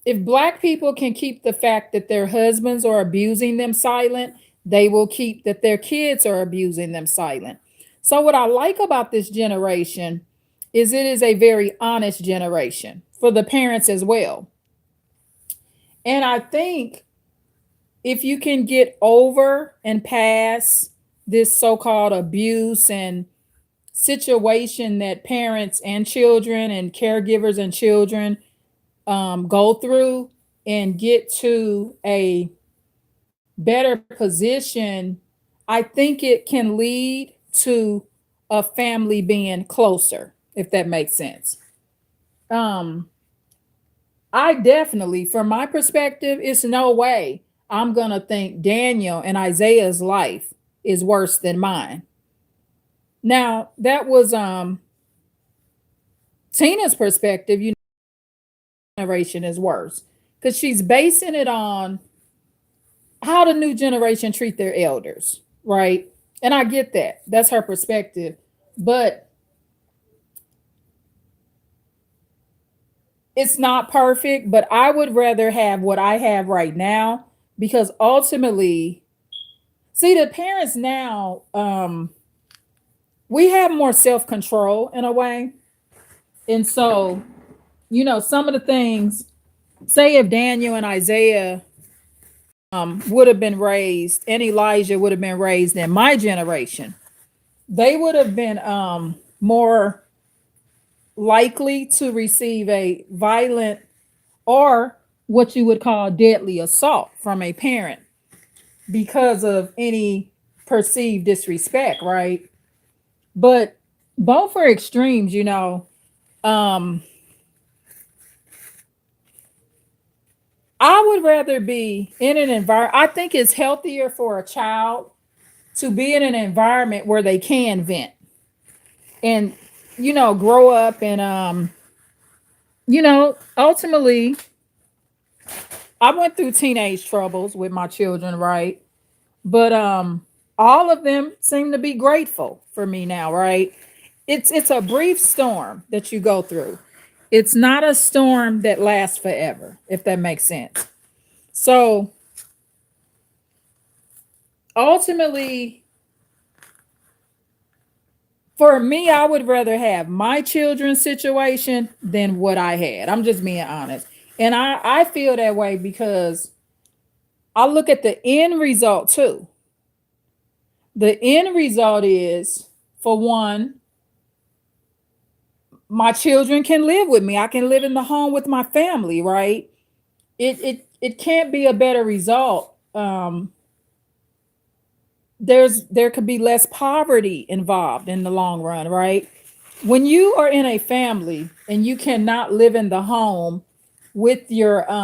if black people can keep the fact that their husbands are abusing them silent, they will keep that their kids are abusing them silent. So what I like about this generation is it is a very honest generation for the parents as well. And I think if you can get over and past this so-called abuse and situation that parents and children and caregivers and children go through and get to a better position, I think it can lead to a family being closer, if that makes sense. Um, I definitely, from my perspective, it's no way I'm gonna think Daniel and Isaiah's life is worse than mine. Now, that was Tina's perspective, generation is worse. Because she's basing it on how the new generation treat their elders, right? And I get that. That's her perspective. But it's not perfect, but I would rather have what I have right now because ultimately, see, the parents now, we have more self-control in a way. And so, some of the things, say if Daniel and Isaiah would have been raised, and Elijah would have been raised in my generation, they would have been more likely to receive a violent or what you would call deadly assault from a parent because of any perceived disrespect, right? But both are extremes, Um, I would rather be in an environment. I think it's healthier for a child to be in an environment where they can vent and, grow up and, ultimately, I went through teenage troubles with my children, right? But all of them seem to be grateful for me now, right? It's a brief storm that you go through. It's not a storm that lasts forever, if that makes sense. So ultimately, for me, I would rather have my children's situation than what I had. I'm just being honest. And I feel that way because I look at the end result too. The end result is, for one, my children can live with me. I can live in the home with my family, right? It can't be a better result. There could be less poverty involved in the long run, right? When you are in a family and you cannot live in the home with your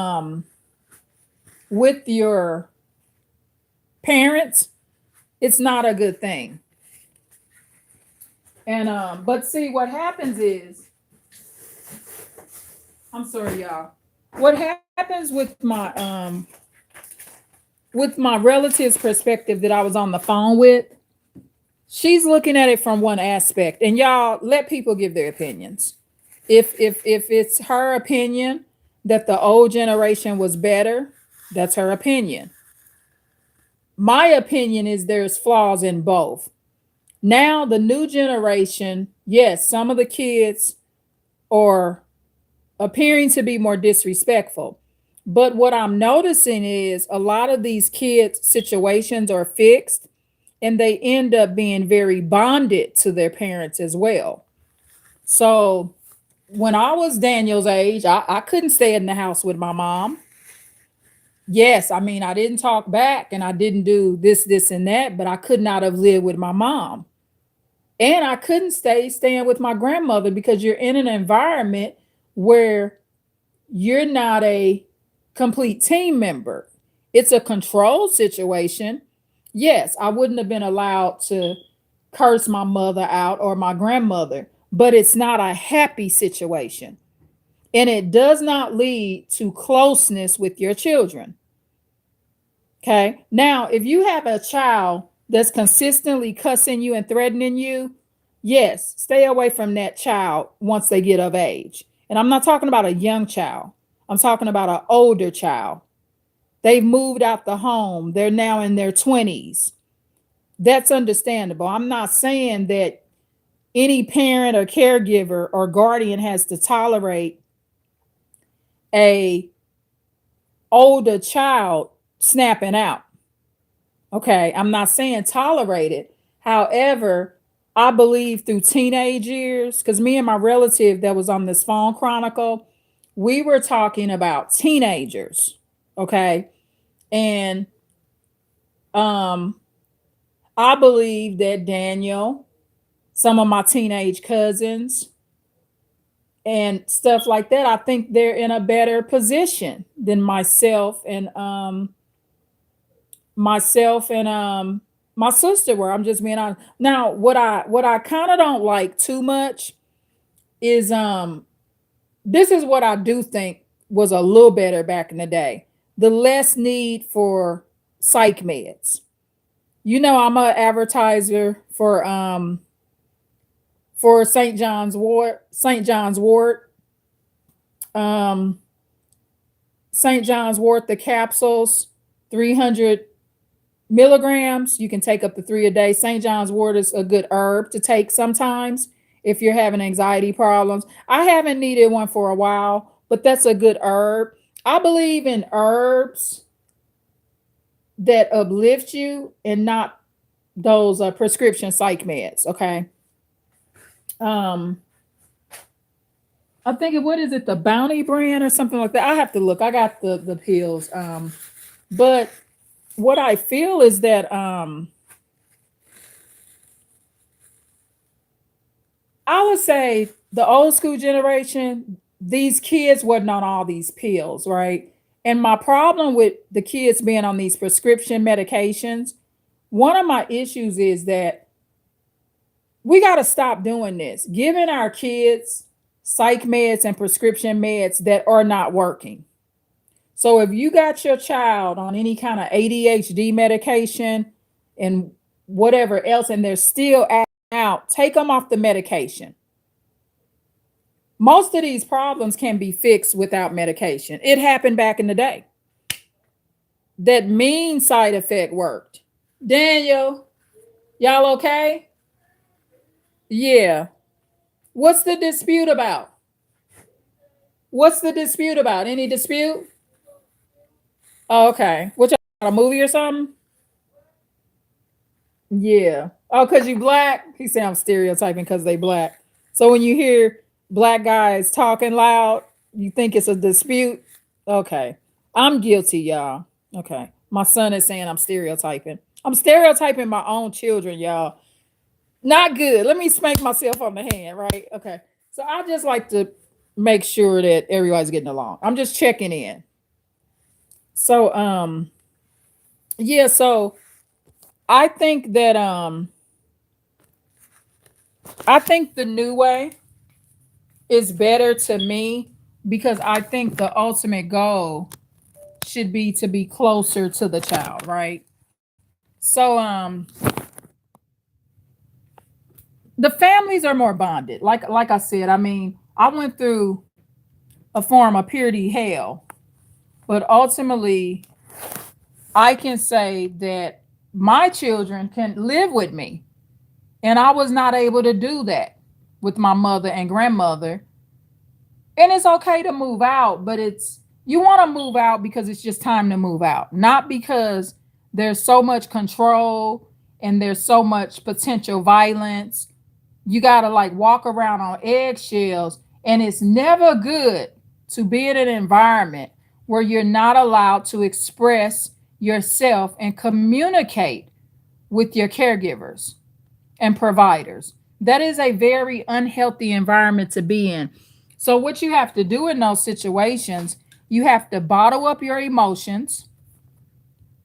parents, it's not a good thing. And but see what happens is, I'm sorry, y'all. What happens with my relative's perspective that I was on the phone with, she's looking at it from one aspect. And y'all let people give their opinions. If it's her opinion that the old generation was better, that's her opinion. My opinion is there's flaws in both. Now the new generation, yes, some of the kids are appearing to be more disrespectful. But what I'm noticing is a lot of these kids' situations are fixed and they end up being very bonded to their parents as well. So when I was Daniel's age, I couldn't stay in the house with my mom. Yes, I mean, I didn't talk back and I didn't do this, and that, but I could not have lived with my mom. And I couldn't staying with my grandmother because you're in an environment where you're not a complete team member. It's a control situation. Yes, I wouldn't have been allowed to curse my mother out or my grandmother, but it's not a happy situation. And it does not lead to closeness with your children. Okay. Now, if you have a child that's consistently cussing you and threatening you, yes, stay away from that child once they get of age. And I'm not talking about a young child, I'm talking about an older child. They've moved out the home, they're now in their 20s. That's understandable. I'm not saying that any parent or caregiver or guardian has to tolerate a older child snapping out. Okay, I'm not saying tolerate it. However, I believe through teenage years, because me and my relative that was on this phone chronicle, we were talking about teenagers. Okay. And Um, I believe that Daniel, some of my teenage cousins, and stuff like that, I think they're in a better position than myself and my sister were. I'm just being honest. Now, what I kind of don't like too much is this is what I do think was a little better back in the day. The less need for psych meds. You know, I'm a advertiser for um St. John's wort, the capsules, 300 milligrams. You can take up to 3 a day. St. John's wort is a good herb to take sometimes if you're having anxiety problems. I haven't needed one for a while, but that's a good herb. I believe in herbs that uplift you and not those prescription psych meds. Okay. Um, I think what is it, the Bounty brand or something like that? I have to look. I got the pills. But what I feel is that I would say the old school generation, these kids wasn't on all these pills, right? And my problem with the kids being on these prescription medications, one of my issues is that we got to stop doing this, giving our kids psych meds and prescription meds that are not working. So if you got your child on any kind of ADHD medication and whatever else, and they're still acting out, take them off the medication. Most of these problems can be fixed without medication. It happened back in the day. That mean side effect worked. Daniel, y'all okay? Yeah. What's the dispute about? What's the dispute about? Any dispute? Oh, okay. What, y'all, a movie or something? Yeah. Oh, because you black? He said I'm stereotyping because they black. So when you hear black guys talking loud, you think it's a dispute? Okay. I'm guilty, y'all. Okay. My son is saying I'm stereotyping. I'm stereotyping my own children, y'all. Not good. Let me spank myself on the hand, right? Okay. So I just like to make sure that everybody's getting along. I'm just checking in. So yeah, so I think that I think the new way is better to me because I think the ultimate goal should be closer to the child, right? So the families are more bonded. Like I said, I mean, I went through a form of purity hell, but ultimately I can say that my children can live with me. And I was not able to do that with my mother and grandmother. And it's okay to move out, but it's you want to move out because it's just time to move out, not because there's so much control and there's so much potential violence. You got to like walk around on eggshells, and it's never good to be in an environment where you're not allowed to express yourself and communicate with your caregivers and providers. That is a very unhealthy environment to be in. So, what you have to do in those situations, you have to bottle up your emotions.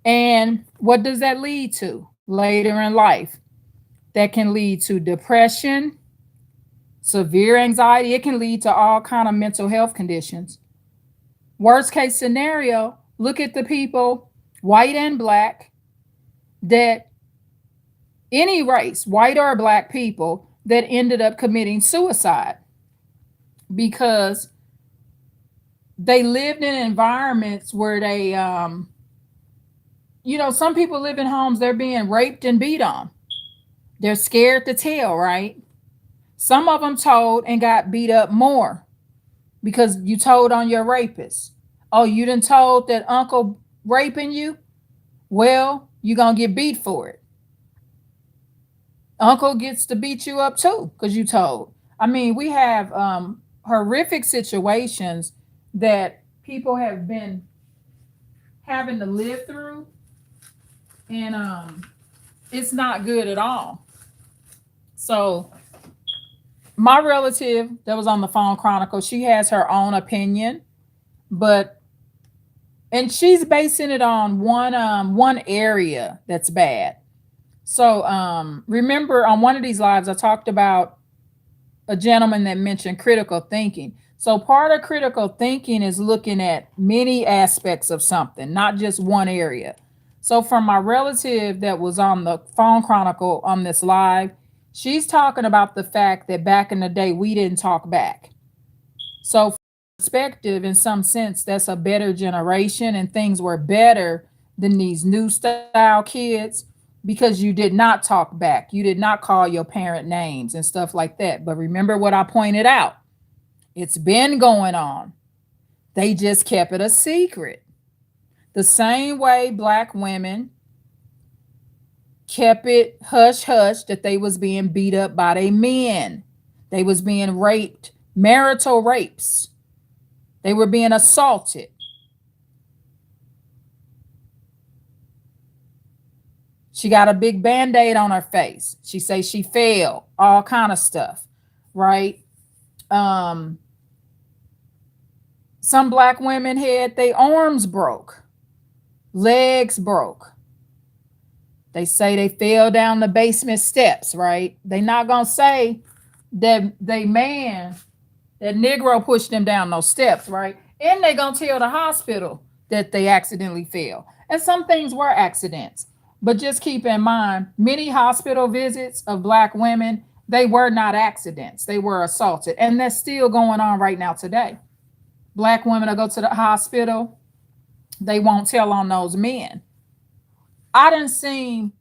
And what does that lead to later in life? That can lead to depression, severe anxiety. It can lead to all kind of mental health conditions. Worst case scenario, look at the people, white and black, that any race, white or black people, that ended up committing suicide because they lived in environments where they, some people live in homes they're being raped and beat on. They're scared to tell, right? Some of them told and got beat up more because you told on your rapist. Oh, you done told that uncle raping you? Well, you're going to get beat for it. Uncle gets to beat you up too because you told. I mean, we have horrific situations that people have been having to live through and it's not good at all. So my relative that was on the phone chronicle, she has her own opinion, but and she's basing it on one area that's bad. So remember on one of these lives I talked about a gentleman that mentioned critical thinking. So part of critical thinking is looking at many aspects of something, not just one area. So from my relative that was on the phone chronicle on this live, she's talking about the fact that back in the day we didn't talk back. So, from perspective, in some sense, that's a better generation, and things were better than these new style kids because you did not talk back. You did not call your parent names and stuff like that. But remember what I pointed out, it's been going on. They just kept it a secret. The same way black women kept it hush hush that they was being beat up by their men. They was being raped, marital rapes. They were being assaulted. She got a big band-aid on her face. She say she fell, all kind of stuff, right? Um, some black women had their arms broke, legs broke. They say they fell down the basement steps, right? They not gonna say that they man, that Negro pushed them down those steps, right? And they gonna tell the hospital that they accidentally fell. And some things were accidents. But just keep in mind, many hospital visits of black women, they were not accidents. They were assaulted. And that's still going on right now today. Black women will go to the hospital, they won't tell on those men. I didn't see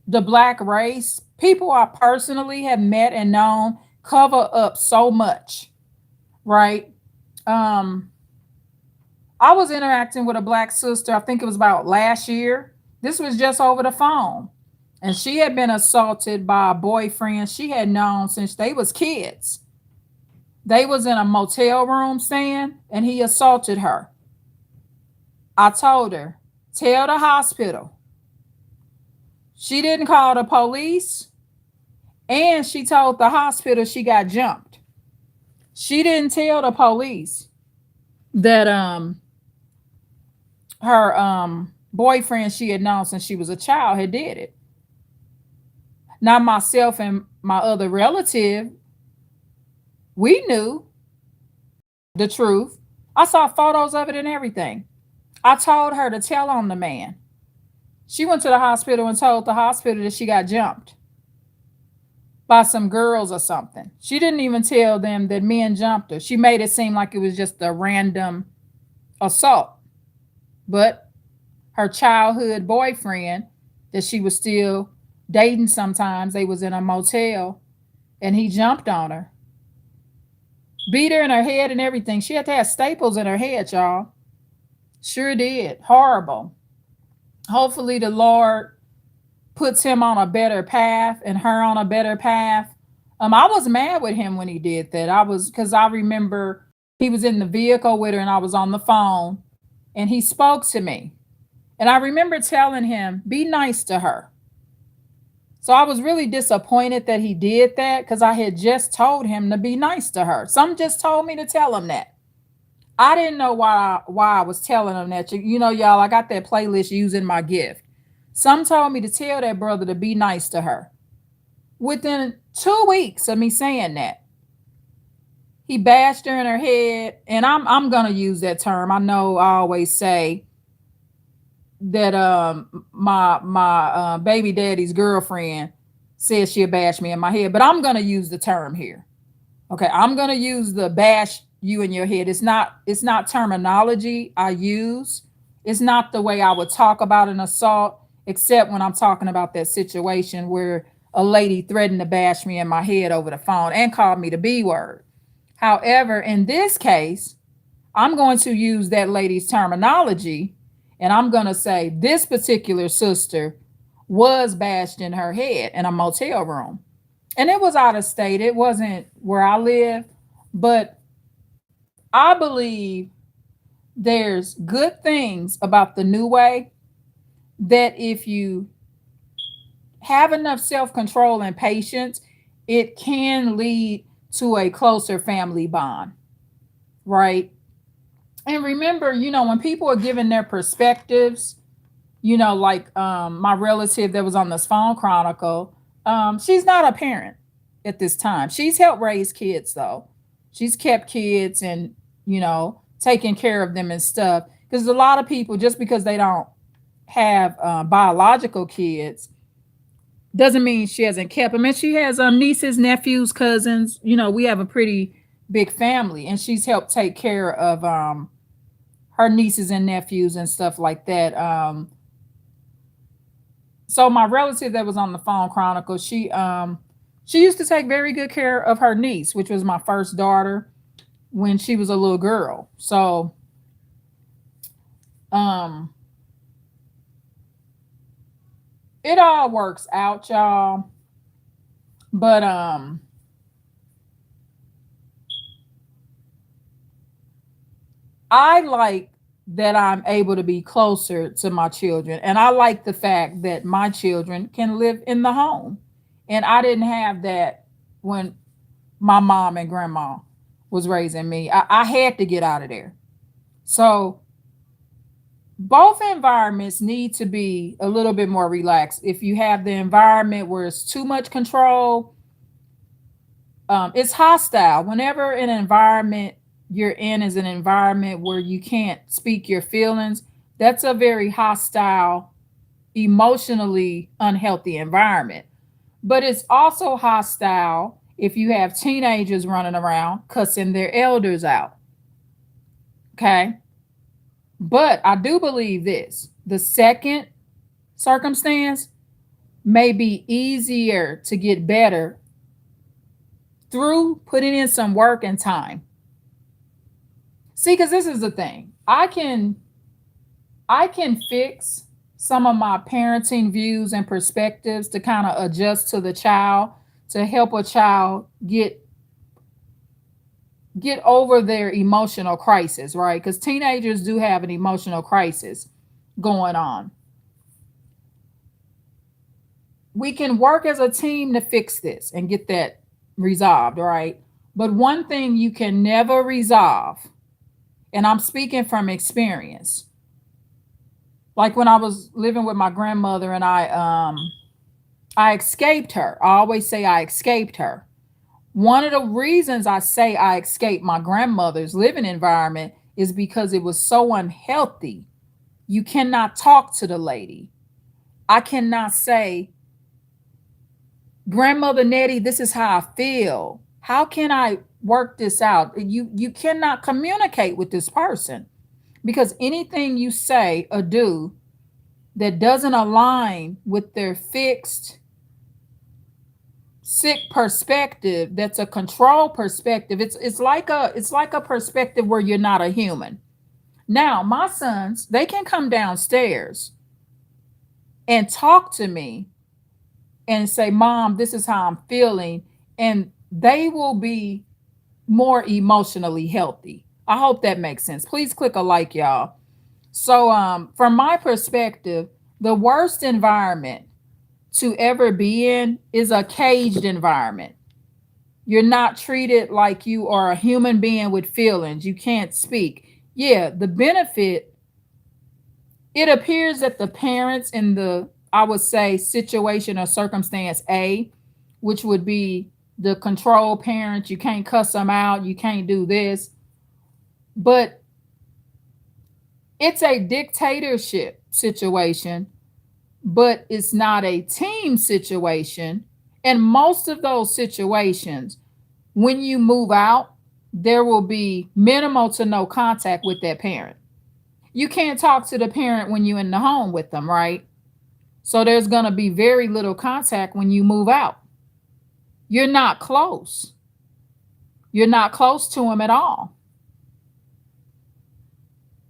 the black race, people I personally have met and known, cover up so much, right? Um, I was interacting with a black sister, I think it was about last year. This was just over the phone. And she had been assaulted by a boyfriend she had known since they was kids. They was in a motel room staying and he assaulted her. I told her, tell the hospital. She didn't call the police and she told the hospital she got jumped. She didn't tell the police that her boyfriend she had known since she was a child had did it. Now myself and my other relative, we knew the truth. I saw photos of it and everything. I told her to tell on the man. She went to the hospital and told the hospital that she got jumped by some girls or something. She didn't even tell them that men jumped her. She made it seem like it was just a random assault. But her childhood boyfriend that she was still dating sometimes, they was in a motel and he jumped on her. Beat her in her head and everything. She had to have staples in her head, y'all. Sure did. Horrible. Hopefully the Lord puts him on a better path and her on a better path. I was mad with him when he did that. I was because I remember he was in the vehicle with her and I was on the phone and he spoke to me. And I remember telling him, be nice to her. So I was really disappointed that he did that because I had just told him to be nice to her. Some just told me to tell him that. I didn't know why I was telling him that. You know, y'all, I got that playlist using my gift. Some told me to tell that brother to be nice to her. Within 2 weeks of me saying that, he bashed her in her head. And I'm gonna use that term. I know I always say that my baby daddy's girlfriend says she'll bash me in my head, but I'm gonna use the term here. Okay, I'm gonna use the bash you in your head. It's not terminology I use. It's not the way I would talk about an assault, except when I'm talking about that situation where a lady threatened to bash me in my head over the phone and called me the B word. However, in this case, I'm going to use that lady's terminology and I'm going to say this particular sister was bashed in her head in a motel room. And it was out of state. It wasn't where I live. But I believe there's good things about the new way that if you have enough self-control and patience, it can lead to a closer family bond, right? And remember, when people are giving their perspectives, like my relative that was on this phone chronicle, she's not a parent at this time. She's helped raise kids though. She's kept kids and, taking care of them and stuff. Because a lot of people, just because they don't have biological kids, doesn't mean she hasn't kept them. And she has nieces, nephews, cousins. We have a pretty big family, and she's helped take care of her nieces and nephews and stuff like that. So my relative that was on the phone chronicle, she used to take very good care of her niece, which was my first daughter when she was a little girl. So um it all works out, y'all. But I like that I'm able to be closer to my children. And I like the fact that my children can live in the home. And I didn't have that when my mom and grandma was raising me. I had to get out of there. So both environments need to be a little bit more relaxed. If you have the environment where it's too much control, it's hostile. Whenever an environment you're in is an environment where you can't speak your feelings, that's a very hostile, emotionally unhealthy environment. But it's also hostile if you have teenagers running around cussing their elders out. Okay. But I do believe this: the second circumstance may be easier to get better through putting in some work and time. See, because this is the thing. I can fix some of my parenting views and perspectives to kind of adjust to the child, to help a child get over their emotional crisis, right? Because teenagers do have an emotional crisis going on. We can work as a team to fix this and get that resolved, right? But one thing you can never resolve, and I'm speaking from experience, like when I was living with my grandmother and I escaped her. I always say I escaped her. One of the reasons I say I escaped my grandmother's living environment is because it was so unhealthy. You cannot talk to the lady. I cannot say, Grandmother Nettie, this is how I feel. How can I work this out? You cannot communicate with this person, because anything you say or do that doesn't align with their fixed, sick perspective, that's a control perspective. It's like a perspective where you're not a human. Now, my sons, they can come downstairs and talk to me and say, Mom, this is how I'm feeling. And they will be more emotionally healthy. I hope that makes sense. Please click a like, y'all. So, from my perspective, the worst environment to ever be in is a caged environment. You're not treated like you are a human being with feelings. You can't speak. Yeah, the benefit, it appears that the parents in the, I would say, situation or circumstance A, which would be the control parent, you can't cuss them out, you can't do this, but it's a dictatorship situation, but it's not a team situation. And most of those situations, when you move out, there will be minimal to no contact with that parent. You can't talk to the parent when you're in the home with them, right? So there's going to be very little contact when you move out. You're not close. You're not close to them at all.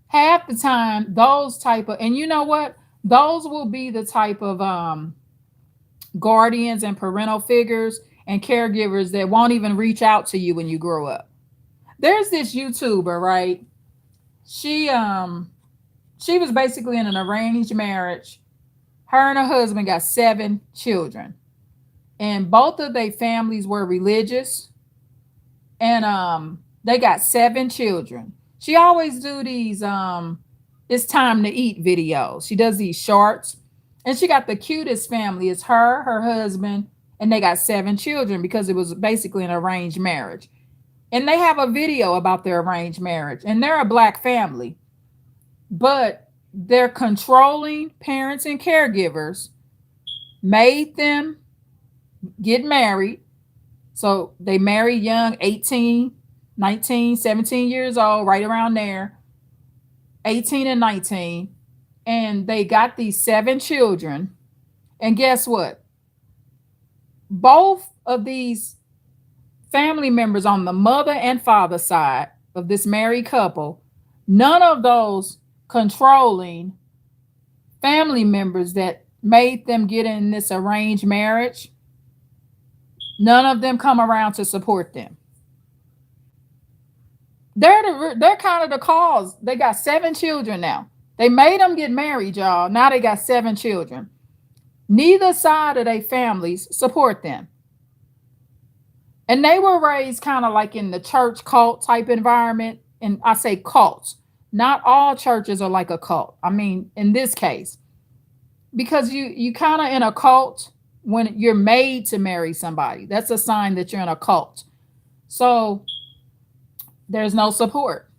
Half the time, those type of, and you know what? Those will be the type of guardians and parental figures and caregivers that won't even reach out to you when you grow up. There's this YouTuber, right? She was basically in an arranged marriage, Her and her husband got 7 children, and both of their families were religious, and they got 7 children. She always do these it's time to eat videos. She does these shorts, and she got the cutest family. It's her, her husband, and they got 7 children because it was basically an arranged marriage. And they have a video about their arranged marriage, and they're a black family, but their controlling parents and caregivers made them get married. So they married young, 18, 19, 17 years old, right around there, 18 and 19. And they got these 7 children. And guess what? Both of these family members on the mother and father side of this married couple, none of those controlling family members that made them get in this arranged marriage, none of them come around to support them. They're kind of the cause. They got 7 children now. They made them get married, y'all. Now they got 7 children. Neither side of their families support them. And they were raised kind of like in the church cult type environment. And I say cults. Not all churches are like a cult. I mean, in this case, because you kind of in a cult when you're made to marry somebody. That's a sign that you're in a cult. So there's no support.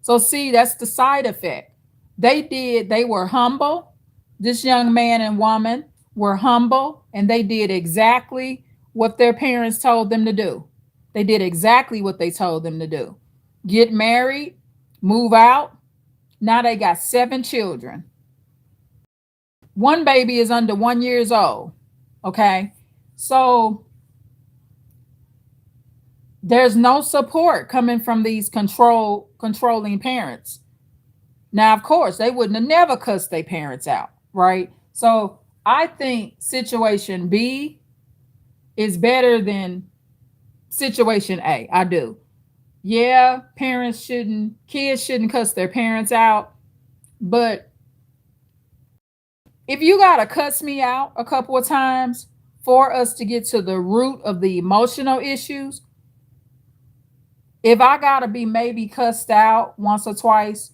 So see, that's the side effect. They were humble. This young man and woman were humble, and they did exactly what their parents told them to do. They did exactly what they told them to do. Get married, move out. Now they got 7 children. One baby is under 1 year old. Okay. So there's no support coming from these controlling parents. Now, of course, they wouldn't have never cussed their parents out, right? So I think situation B is better than situation A. I do. Yeah, kids shouldn't cuss their parents out. But if you got to cuss me out a couple of times for us to get to the root of the emotional issues, if I got to be maybe cussed out once or twice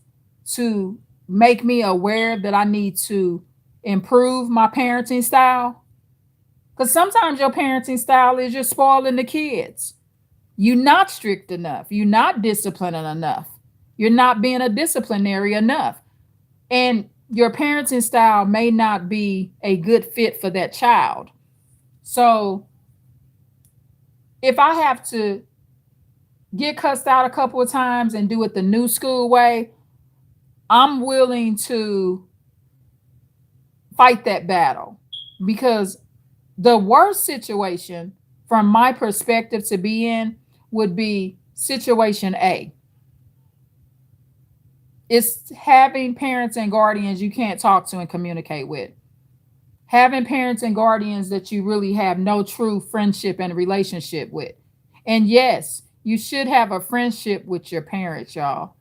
to make me aware that I need to improve my parenting style, because sometimes your parenting style is you're spoiling the kids. You're not strict enough. You're not disciplining enough. You're not being a disciplinary enough. And your parenting style may not be a good fit for that child. So if I have to get cussed out a couple of times and do it the new school way, I'm willing to fight that battle, because the worst situation from my perspective to be in would be situation A. It's having parents and guardians you can't talk to and communicate with. Having parents and guardians that you really have no true friendship and relationship with. And yes, you should have a friendship with your parents, y'all.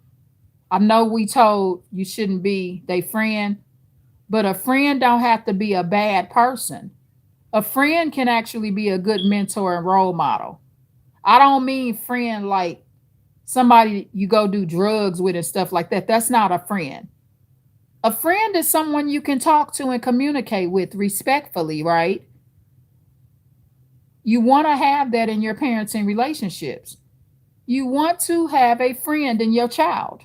I know we told you shouldn't be their friend, but a friend don't have to be a bad person. A friend can actually be a good mentor and role model. I don't mean friend like somebody you go do drugs with and stuff like that. That's not a friend. A friend is someone you can talk to and communicate with respectfully, right? You want to have that in your parenting relationships. You want to have a friend in your child.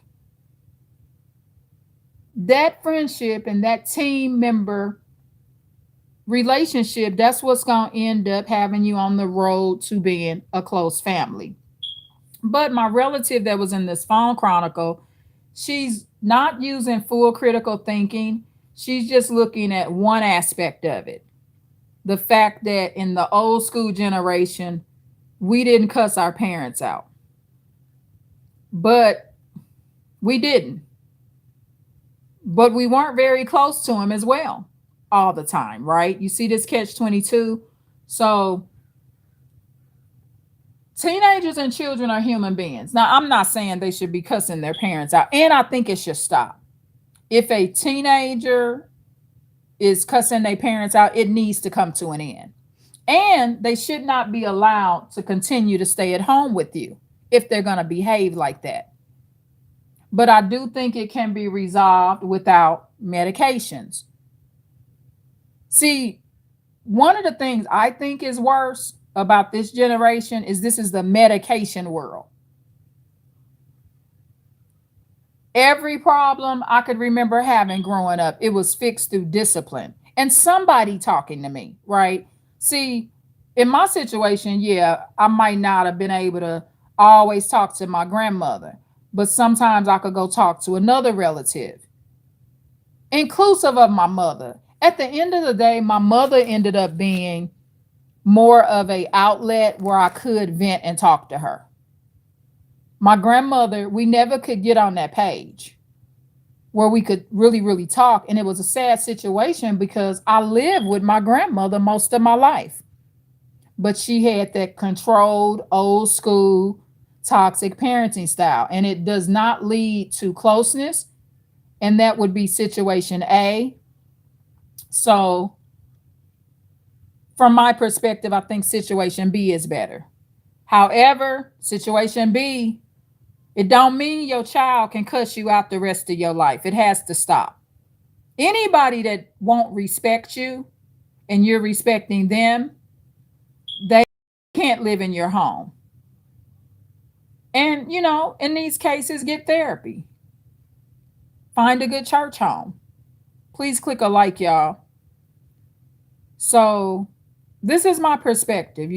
That friendship and that team member relationship, that's what's going to end up having you on the road to being a close family. But my relative that was in this phone chronicle, she's not using full critical thinking. She's just looking at one aspect of it. The fact that in the old school generation, we didn't cuss our parents out. But we didn't. But we weren't very close to them as well all the time, right? You see this catch-22? So teenagers and children are human beings. Now, I'm not saying they should be cussing their parents out, and I think it should stop. If a teenager is cussing their parents out, it needs to come to an end. And they should not be allowed to continue to stay at home with you if they're going to behave like that. But I do think it can be resolved without medications. See, one of the things I think is worse about this generation is this is the medication world. Every problem I could remember having growing up, it was fixed through discipline and somebody talking to me, right? See, in my situation, yeah, I might not have been able to always talk to my grandmother, but sometimes I could go talk to another relative, inclusive of my mother. At the end of the day, my mother ended up being more of a outlet where I could vent and talk to her. My grandmother, we never could get on that page where we could really, really talk. And it was a sad situation because I lived with my grandmother most of my life. But she had that controlled, old school, toxic parenting style. And it does not lead to closeness. And that would be situation A. So, from my perspective, I think situation B is better. However, situation B, it don't mean your child can cuss you out the rest of your life. It has to stop. Anybody that won't respect you and you're respecting them, they can't live in your home. And, in these cases, get therapy. Find a good church home. Please click a like, y'all. So, this is my perspective,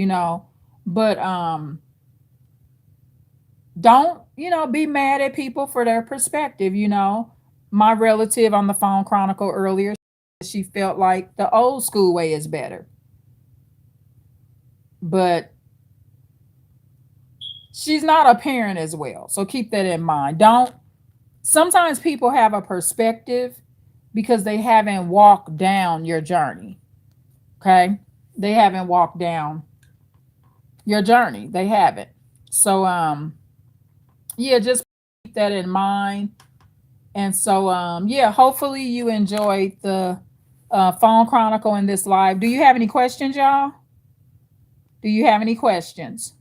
but don't, be mad at people for their perspective. My relative on the phone chronicle earlier, she felt like the old school way is better. But she's not a parent as well. So keep that in mind. Sometimes people have a perspective because they haven't walked down your journey. Okay? They haven't walked down your journey. They haven't. So yeah, just keep that in mind. And so yeah, hopefully you enjoyed the phone chronicle in this live. Do you have any questions, y'all? Do you have any questions?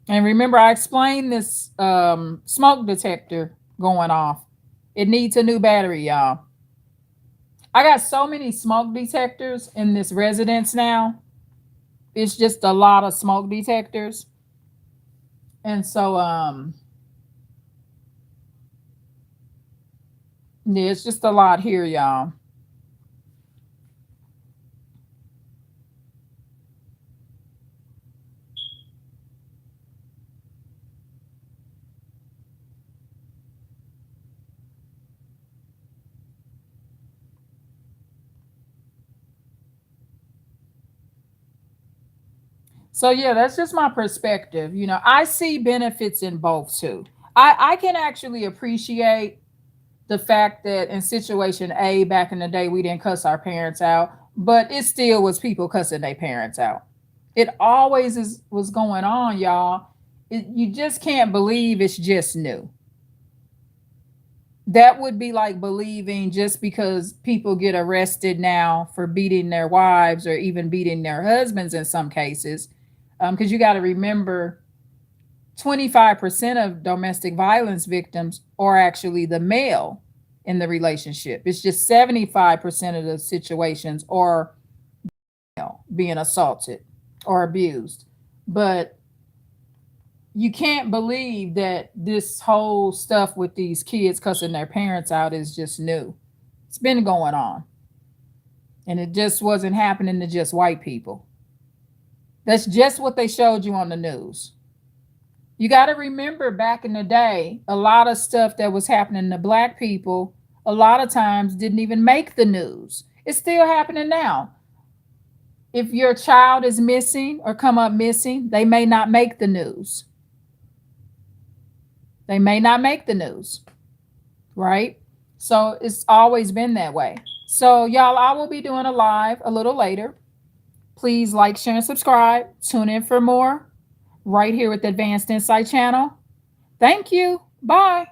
And remember, I explained this smoke detector going off. It needs a new battery, y'all. I got so many smoke detectors in this residence now. It's just a lot of smoke detectors. And so yeah, it's just a lot here, y'all. So yeah, that's just my perspective. I see benefits in both too. I can actually appreciate the fact that in situation A back in the day we didn't cuss our parents out, but it still was people cussing their parents out. It always was going on, y'all. You just can't believe it's just new. That would be like believing just because people get arrested now for beating their wives or even beating their husbands in some cases, because you got to remember 25% of domestic violence victims are actually the male in the relationship. It's just 75% of the situations are being assaulted or abused. But you can't believe that this whole stuff with these kids cussing their parents out is just new. It's been going on. And it just wasn't happening to just white people. That's just what they showed you on the news. You got to remember back in the day, a lot of stuff that was happening to black people, a lot of times didn't even make the news. It's still happening now. If your child is missing or come up missing, they may not make the news. They may not make the news, right? So it's always been that way. So y'all, I will be doing a live a little later. Please like, share, and subscribe. Tune in for more. right here with the Advanced Insight channel. Thank you. Bye.